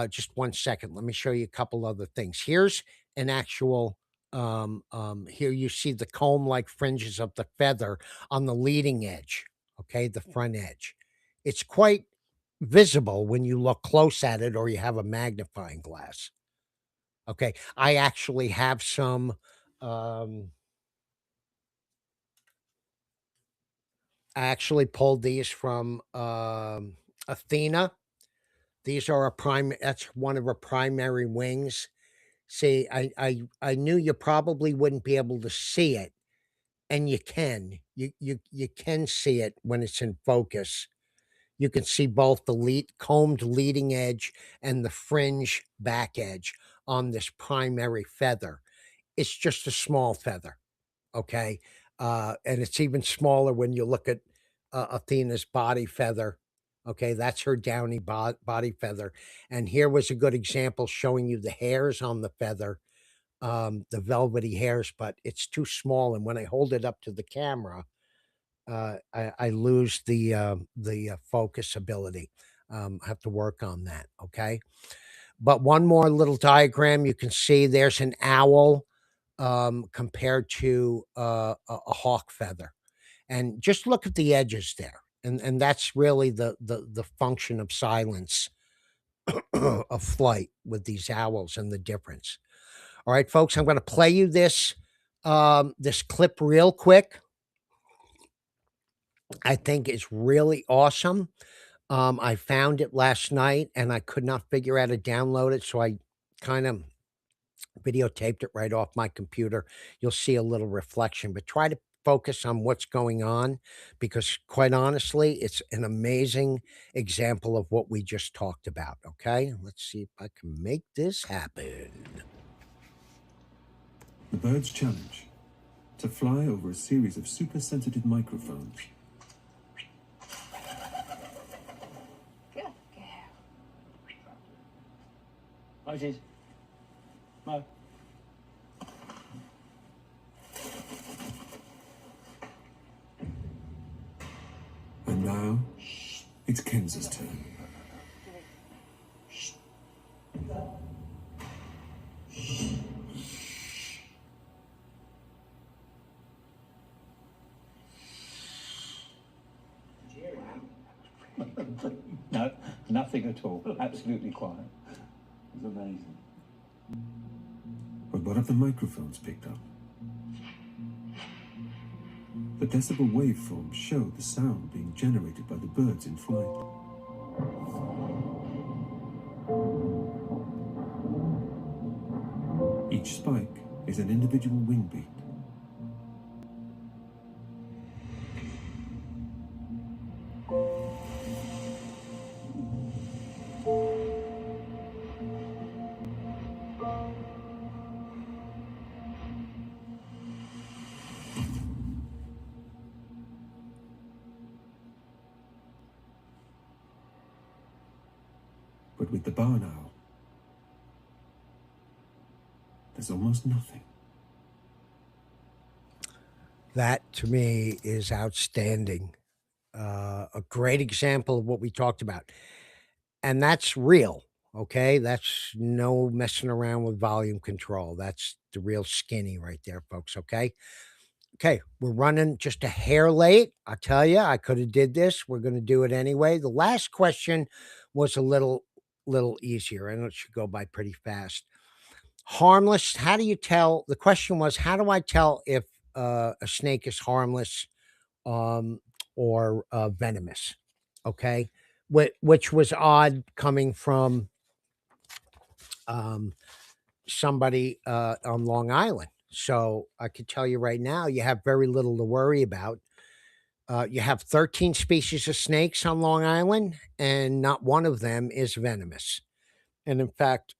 Just one second. Let me show you a couple other things. Here's an actual, here you see the comb like fringes of the feather on the leading edge, okay, the front edge. It's quite visible when you look close at it or you have a magnifying glass. Okay. I actually have some. I actually pulled these from Athena. These are that's one of her primary wings. See, I knew you probably wouldn't be able to see it, and you can. You can see it when it's in focus. You can see both the combed leading edge and the fringe back edge on this primary feather. It's just a small feather. Okay. And it's even smaller when you look at Athena's body feather. Okay. That's her downy body feather. And here was a good example showing you the hairs on the feather, the velvety hairs, but it's too small. And when I hold it up to the camera, I lose the focus ability. I have to work on that. Okay. But one more little diagram, you can see there's an owl compared to a hawk feather, and just look at the edges there, and that's really the function of silence of flight with these owls and the difference. All right, folks, I'm going to play you this clip real quick. I think it's really awesome. I found it last night and I could not figure out how to download it, so I kind of videotaped it right off my computer. You'll see a little reflection, but try to focus on what's going on, because quite honestly, it's an amazing example of what we just talked about. Okay, let's see if I can make this happen. The bird's challenge: to fly over a series of super sensitive microphones. Moses. Mo. And now, it's Kenz's turn. No, nothing at all. Absolutely quiet. It was amazing. But what have the microphones picked up? The decibel waveforms show the sound being generated by the birds in flight. Each spike is an individual wing beat. But with the barn owl, there's almost nothing. That to me is outstanding. A great example of what we talked about. And that's real. Okay. That's no messing around with volume control. That's the real skinny right there, folks. Okay. Okay. We're running just a hair late. I tell you, I could have did this. We're going to do it anyway. The last question was a little easier, and it should go by pretty fast. Harmless. How do you tell? The question was, how do I tell if a snake is harmless um, or venomous? Okay. Which was odd coming from somebody on Long Island. So I could tell you right now, you have very little to worry about. You have 13 species of snakes on Long Island, and not one of them is venomous. And in fact,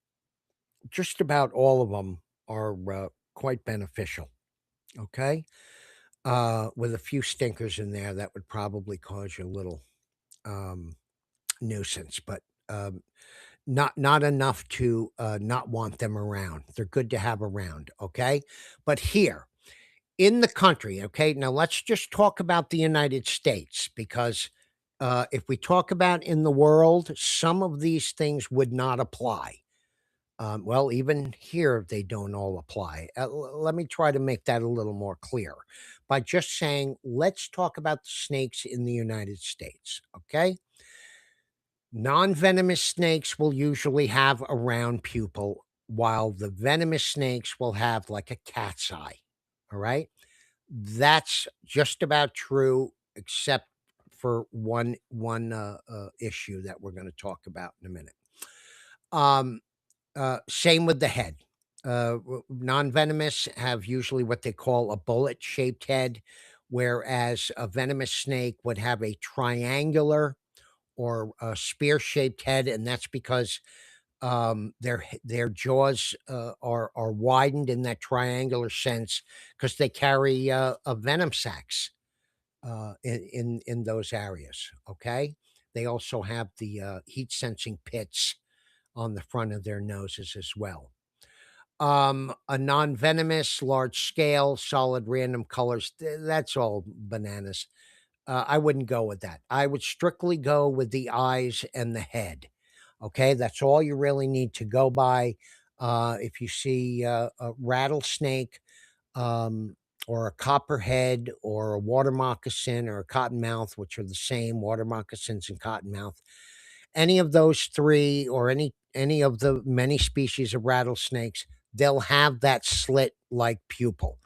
just about all of them are quite beneficial. Okay. With a few stinkers in there that would probably cause you a little um, nuisance, but not enough to not want them around. They're good to have around. Okay. But here in the country, okay, now let's just talk about the United States because if we talk about in the world, some of these things would not apply. Well, even here, they don't all apply. Let me try to make that a little more clear by just saying, let's talk about the snakes in the United States. Okay. Non venomous snakes will usually have a round pupil, while the venomous snakes will have like a cat's eye. All right. That's just about true, except for one issue that we're going to talk about in a minute. Um, Same with the head. Non-venomous have usually what they call a bullet-shaped head, whereas a venomous snake would have a triangular or a spear-shaped head, and that's because their jaws are widened in that triangular sense because they carry a venom sacs in those areas. Okay, they also have the heat sensing pits on the front of their noses as well. A non-venomous, large scale, solid random colors, that's all bananas. I wouldn't go with that. I would strictly go with the eyes and the head. Okay, that's all you really need to go by. If you see a rattlesnake, um, or a copperhead, or a water moccasin, or a cottonmouth, which are the same, water moccasins and cottonmouth, any of those three, or any of the many species of rattlesnakes, they'll have that slit like pupil.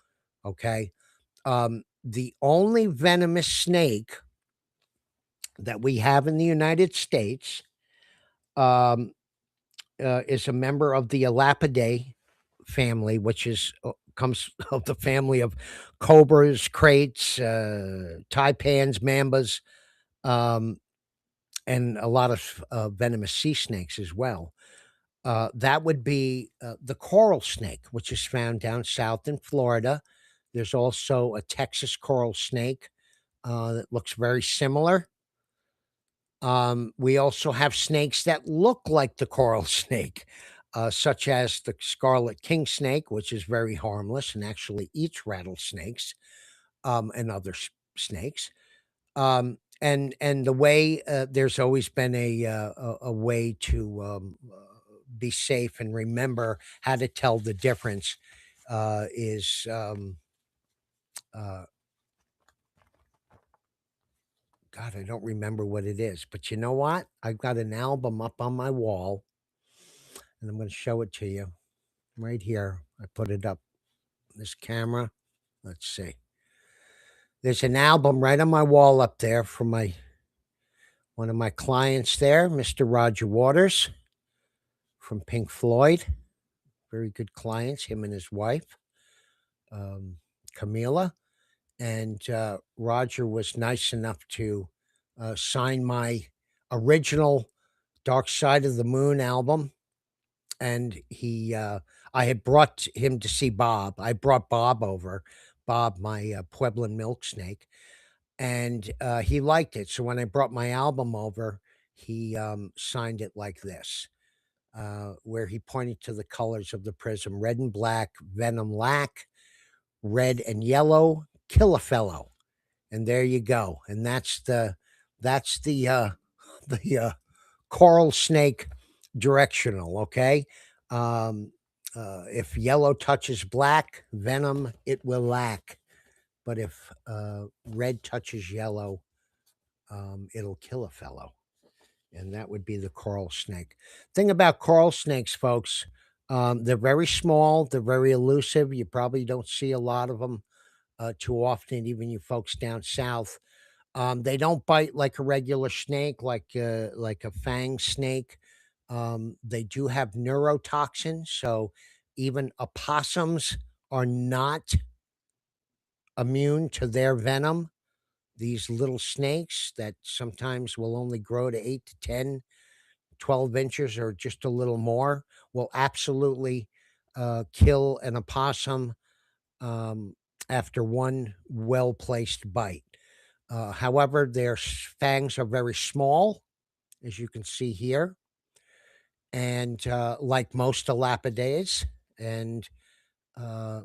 Okay. The only venomous snake that we have in the United States um, is a member of the Elapidae family, which is comes of the family of cobras, kraits, taipans, mambas, um, and a lot of venomous sea snakes as well. That would be the coral snake, which is found down south in Florida. There's also a Texas coral snake that looks very similar. We also have snakes that look like the coral snake, such as the scarlet king snake, which is very harmless and actually eats rattlesnakes and other snakes. And the way there's always been a way to be safe and remember how to tell the difference is uh, God, I don't remember what it is, but you know what? I've got an album up on my wall, and I'm going to show it to you right here. I put it up this camera. Let's see. There's an album right on my wall up there from one of my clients there, Mr. Roger Waters from Pink Floyd. Very good clients, him and his wife, um, Camila. And Roger was nice enough to sign my original Dark Side of the Moon album. And I had brought him to see Bob. I brought Bob over, Bob, my Pueblan milk snake, and he liked it. So when I brought my album over, he signed it like this, where he pointed to the colors of the prism: red and black, venom lack, red and yellow, kill a fellow. And there you go. And that's the the coral snake directional. Okay. Um, if yellow touches black, venom it will lack. But if red touches yellow, it'll kill a fellow. And that would be the coral snake. Thing about coral snakes, folks, they're very small, they're very elusive. You probably don't see a lot of them too often, even you folks down south. They don't bite like a regular snake, like a fang snake. They do have neurotoxins, so Even opossums are not immune to their venom. These little snakes that sometimes will only grow to 8 to 10, 12 inches or just a little more will absolutely kill an opossum um, after one well placed bite. However, their fangs are very small, as you can see here, and like most elapidates, and uh,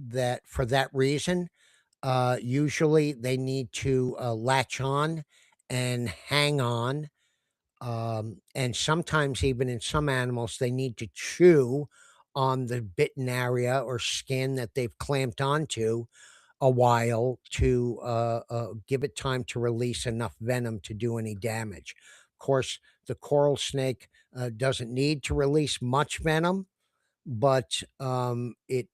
that for that reason, usually they need to latch on and hang on. And sometimes, even in some animals, they need to chew on the bitten area or skin that they've clamped onto a while to give it time to release enough venom to do any damage. Of course, the coral snake doesn't need to release much venom, but it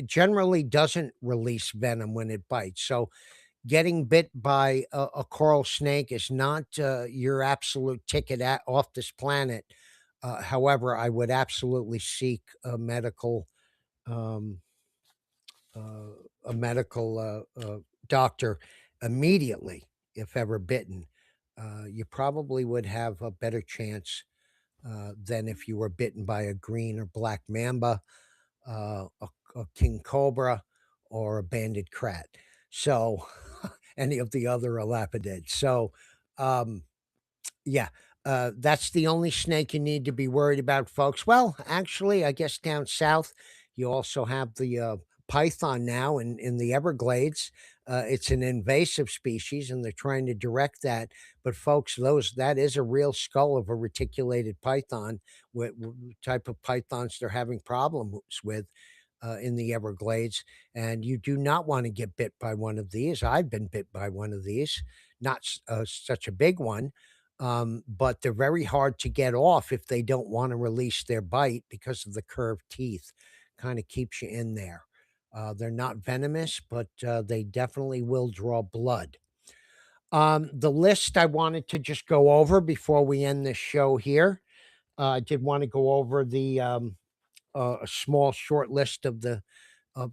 generally doesn't release venom when it bites. So getting bit by a coral snake is not your absolute ticket off this planet. However, I would absolutely seek um, uh, a medical doctor immediately if ever bitten. You probably would have a better chance than if you were bitten by a green or black mamba, a king cobra, or a banded krat. So, any of the other elapidates. So, um, yeah, that's the only snake you need to be worried about, folks. Well, actually, I guess down south, you also have the python now in the Everglades. It's an invasive species, and they're trying to direct that. But folks, those that is a real skull of a reticulated python. What type of pythons they're having problems with? In the Everglades, and you do not want to get bit by one of these. I've been bit by one of these, not such a big one, but they're very hard to get off if they don't want to release their bite because of the curved teeth. Kind of keeps you in there. They're not venomous, but they definitely will draw blood. The list I wanted to just go over before we end this show here. I did want to go over a small short list of the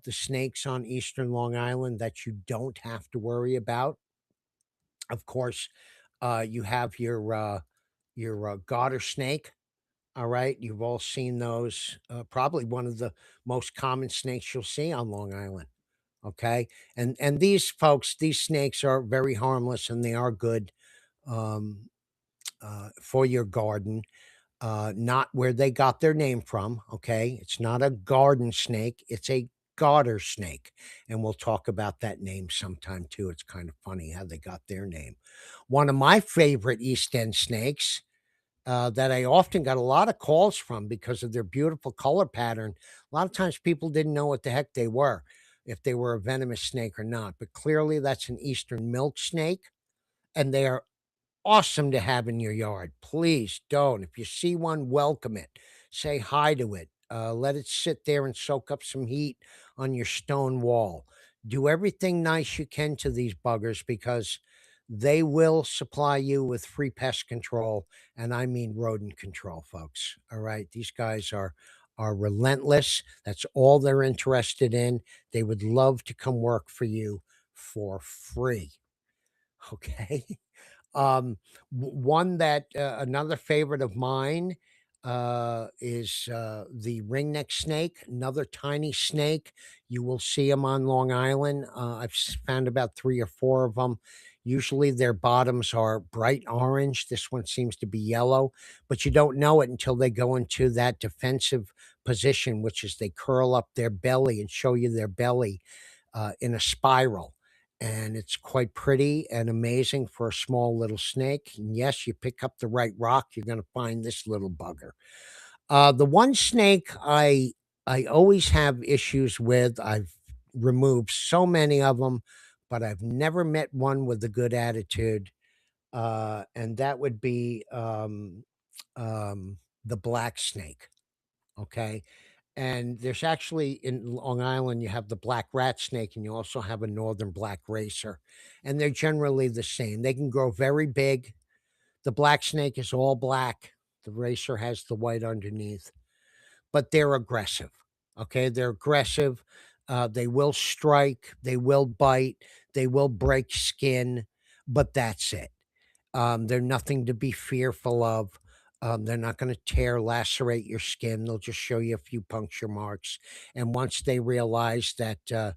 snakes on eastern Long Island that you don't have to worry about. Of course, you have your garter snake. All right, you've all seen those. Probably one of the most common snakes you'll see on Long Island. Okay, and these folks, these snakes are very harmless and they are good um, for your garden. Not where they got their name from. Okay, it's not a garden snake; it's a garter snake, and we'll talk about that name sometime too. It's kind of funny how they got their name. One of my favorite East End snakes that I often got a lot of calls from because of their beautiful color pattern. A lot of times people didn't know what the heck they were, if they were a venomous snake or not. But clearly, that's an Eastern milk snake, and they are awesome to have in your yard. Please don't. If you see one, welcome it. Say hi to it. Let it sit there and soak up some heat on your stone wall. Do everything nice you can to these buggers because they will supply you with free pest control, and I mean rodent control, folks. All right, these guys are relentless. That's all they're interested in. They would love to come work for you for free. Okay. One that another favorite of mine is the ringneck snake, another tiny snake. You will see them on Long Island. Found about three or four of them. Usually their bottoms are bright orange. This one seems to be yellow, but you don't know it until they go into that defensive position, which is they curl up their belly and show you their belly in a spiral, and it's quite pretty and amazing for a small little snake. And yes, you pick up the right rock, you're going to find this little bugger. The one snake I always have issues with. I've removed so many of them, but I've never met one with a good attitude, and that would be the black snake. Okay, and there's actually in Long Island, you have the black rat snake and you also have a northern black racer. And they're generally the same. They can grow very big. The black snake is all black. The racer has the white underneath. but they're aggressive. Okay, they're aggressive. They will strike. They will bite. They will break skin, but that's it. They're nothing to be fearful of. They're not going to tear, lacerate your skin. They'll just show you a few puncture marks. And once they realize that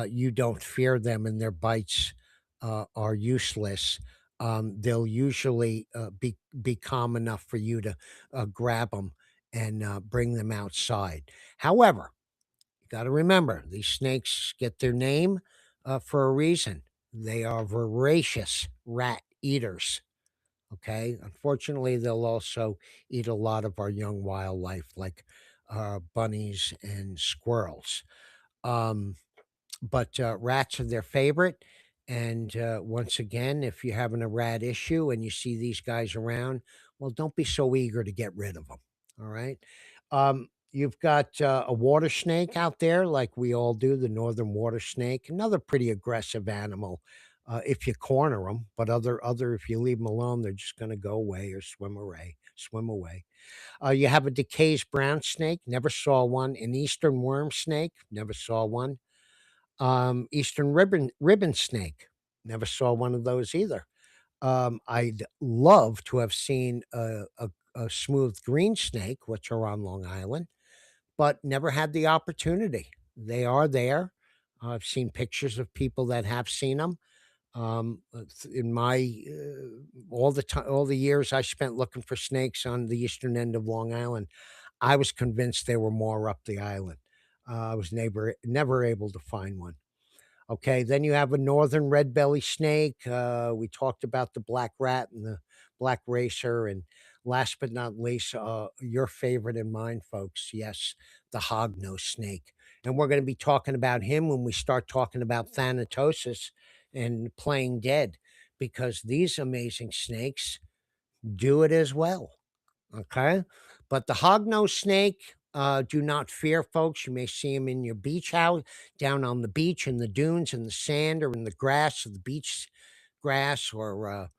you don't fear them and their bites are useless, they'll usually be calm enough for you to grab them and bring them outside. However, you got to remember these snakes get their name for a reason. They are voracious rat eaters. Okay. Unfortunately, they'll also eat a lot of our young wildlife, like bunnies and squirrels. Um, but rats are their favorite. And once again, if you're having a rat issue and you see these guys around, well, don't be so eager to get rid of them. All right. You've got a water snake out there, like we all do, the northern water snake, another pretty aggressive animal. If you corner them, but other if you leave them alone, they're just going to go away or swim away. Swim away. You have a Decay's brown snake. Never saw one. An eastern worm snake. Never saw one. Eastern ribbon snake. Never saw one of those either. I'd love to have seen a smooth green snake, which are on Long Island, but never had the opportunity. They are there. I've seen pictures of people that have seen them. In my all the years I spent looking for snakes on the eastern end of Long Island, I was convinced there were more up the island. I was never able to find one. Okay, then you have a northern red belly snake. We talked about the black rat and the black racer, and last but not least, your favorite and mine, folks. Yes, the hognose snake, and we're going to be talking about him when we start talking about Thanatosis and playing dead, because these amazing snakes do it as well. Okay. But the hognose snake, do not fear, folks. You may see him in your beach house, down on the beach, in the dunes, in the sand, or in the grass of the beach grass, or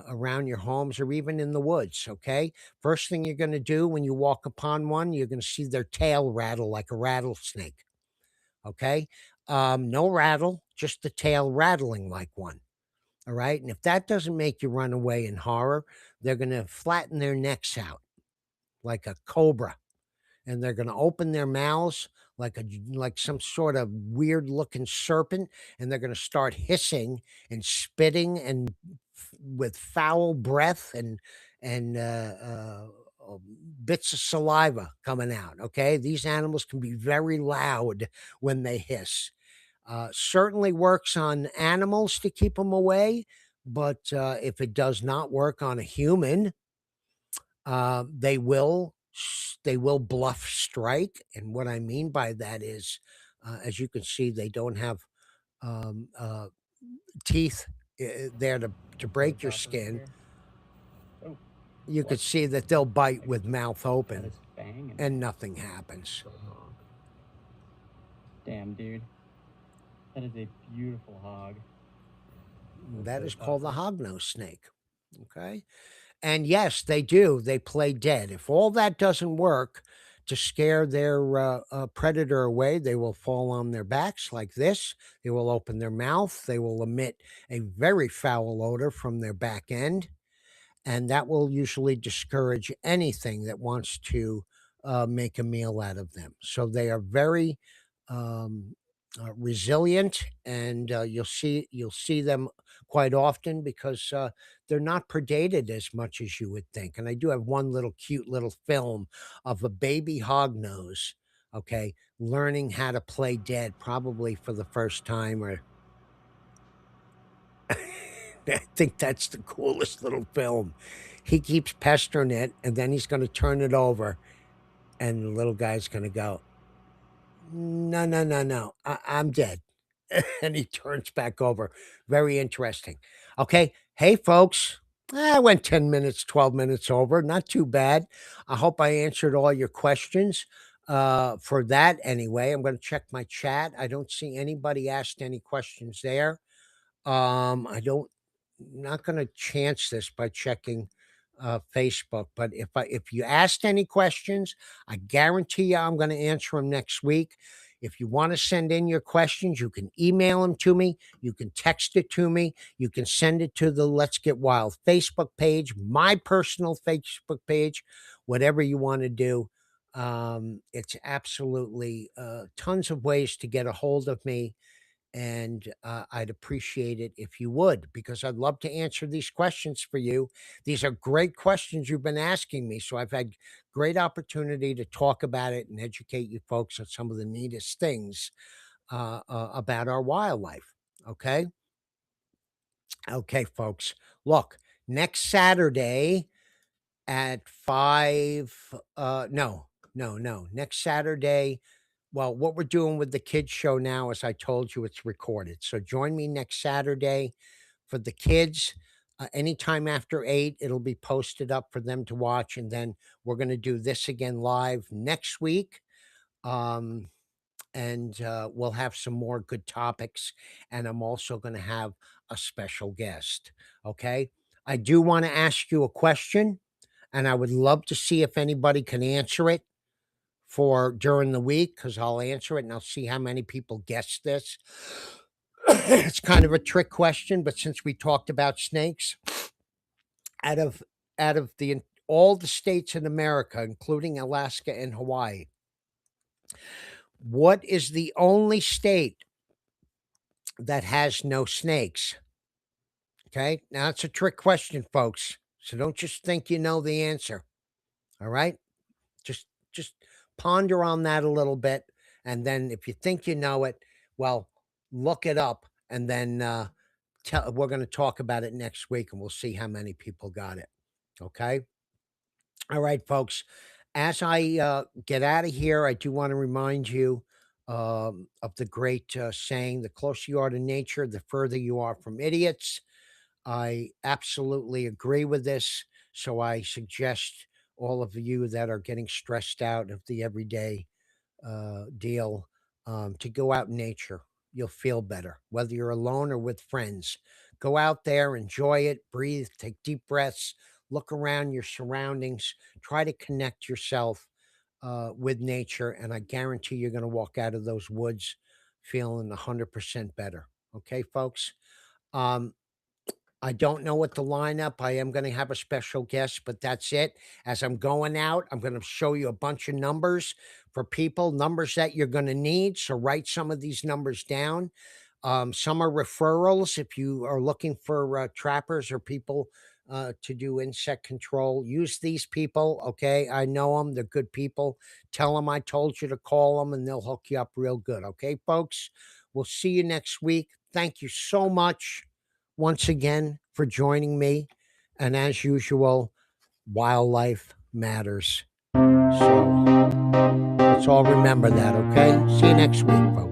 around your homes, or even in the woods. Okay. First thing you're going to do when you walk upon one, you're going to see their tail rattle like a rattlesnake. Okay. No rattle, just the tail rattling like one. All right. And if that doesn't make you run away in horror, they're going to flatten their necks out like a cobra, and they're going to open their mouths like some sort of weird looking serpent, and they're going to start hissing and spitting and with foul breath and bits of saliva coming out. Okay, these animals can be very loud when they hiss. Certainly works on animals to keep them away, but if it does not work on a human, they will bluff strike, and what I mean by that is, as you can see, they don't have um, uh, teeth there to break your skin. Oh, You could what? see that they'll bite with mouth Got open, his bang and nothing happens. damn, dude. That is a beautiful hog. That is called the hognose snake. Okay. And yes, they do. They play dead. If all that doesn't work to scare their predator away, they will fall on their backs like this. They will open their mouth. They will emit a very foul odor from their back end, and that will usually discourage anything that wants to make a meal out of them. So they are very um, resilient, and you'll see them quite often because they're not predated as much as you would think. And I do have one little cute little film of a baby hognose, okay, learning how to play dead, probably for the first time, or I think that's the coolest little film. He keeps pestering it, and then he's going to turn it over, and the little guy's going to go, "No, no, no, no, I'm dead." And he turns back over. Very interesting. Okay. Hey, folks. I went 10 minutes, 12 minutes over. Not too bad. I hope I answered all your questions. For that, anyway, I'm going to check my chat. I don't see anybody asked any questions there. I don't, not going to chance this by checking Facebook. But if you asked any questions, I guarantee you I'm going to answer them next week. If you want to send in your questions, you can email them to me. You can text it to me. You can send it to the Let's Get Wild Facebook page, my personal Facebook page, whatever you want to do. It's absolutely tons of ways to get a hold of me. And I'd appreciate it if you would, because I'd love to answer these questions for you. These are great questions you've been asking me. So I've had great opportunity to talk about it and educate you folks on some of the neatest things about our wildlife. Okay. Okay, folks. Look, next Saturday at 5, next Saturday. Well, what we're doing with the kids show now, as I told you, it's recorded. So join me next Saturday for the kids. Anytime after 8, it'll be posted up for them to watch. And then we're going to do this again live next week. And we'll have some more good topics. And I'm also going to have a special guest. Okay. I do want to ask you a question, and I would love to see if anybody can answer it for during the week, because I'll answer it and I'll see how many people guess this. It's kind of a trick question, but since we talked about snakes, out of all the states in America, including Alaska and Hawaii, what is the only state that has no snakes? Okay, now it's a trick question, folks. So don't just think you know the answer. All right, just ponder on that a little bit, and then if you think you know it, well, look it up, and then we're going to talk about it next week, and we'll see how many people got it. Okay. All right, folks. As I get out of here, I do want to remind you of the great saying: the closer you are to nature, the further you are from idiots. I absolutely agree with this. So I suggest all of you that are getting stressed out of the everyday deal to go out in nature. You'll feel better, whether you're alone or with friends. Go out there, enjoy it, breathe, take deep breaths, look around your surroundings, try to connect yourself with nature. And I guarantee you're going to walk out of those woods feeling 100% better. Okay, folks? I don't know what the lineup. I am going to have a special guest, but that's it. As I'm going out, I'm going to show you a bunch of numbers for people, numbers that you're going to need. So write some of these numbers down. Some are referrals. If you are looking for trappers or people to do insect control, use these people. Okay. I know them. They're good people. Tell them I told you to call them and they'll hook you up real good. Okay, folks? We'll see you next week. Thank you so much once again for joining me. And as usual, wildlife matters. So let's all remember that, okay? See you next week, folks.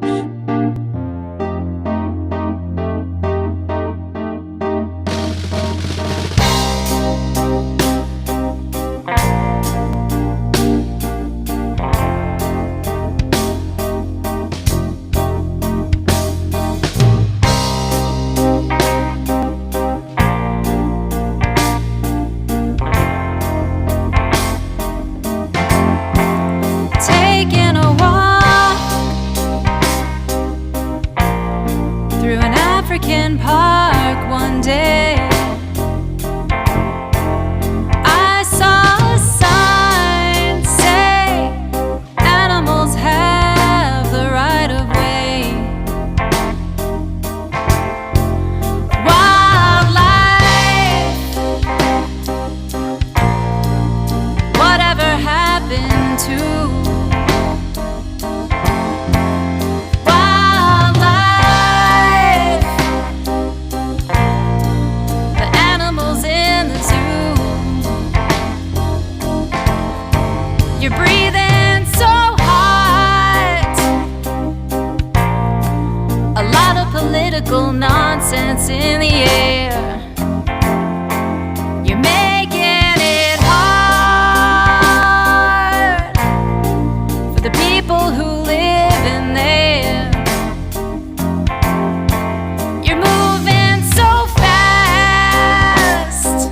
Taking a walk through an African park one day, I saw a sign say animals have the right of way. Wildlife, whatever happened to you're breathing so hot, a lot of political nonsense in the air. You're making it hard for the people who live in there. You're moving so fast,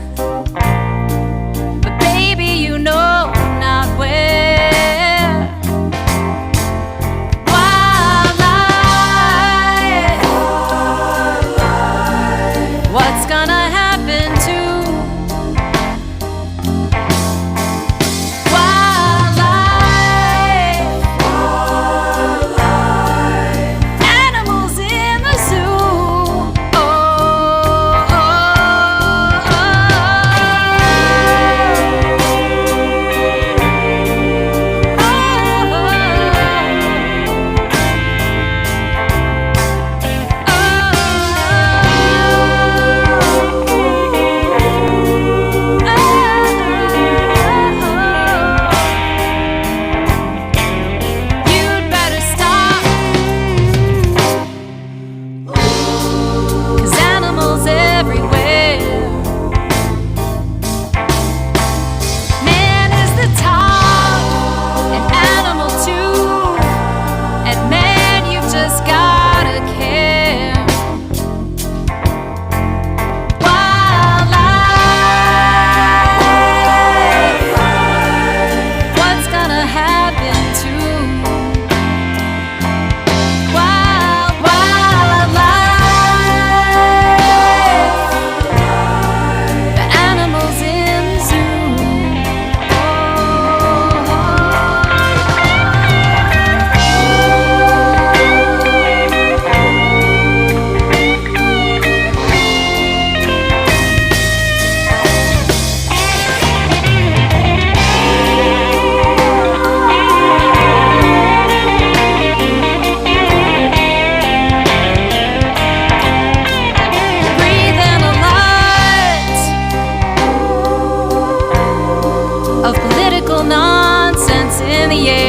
yeah.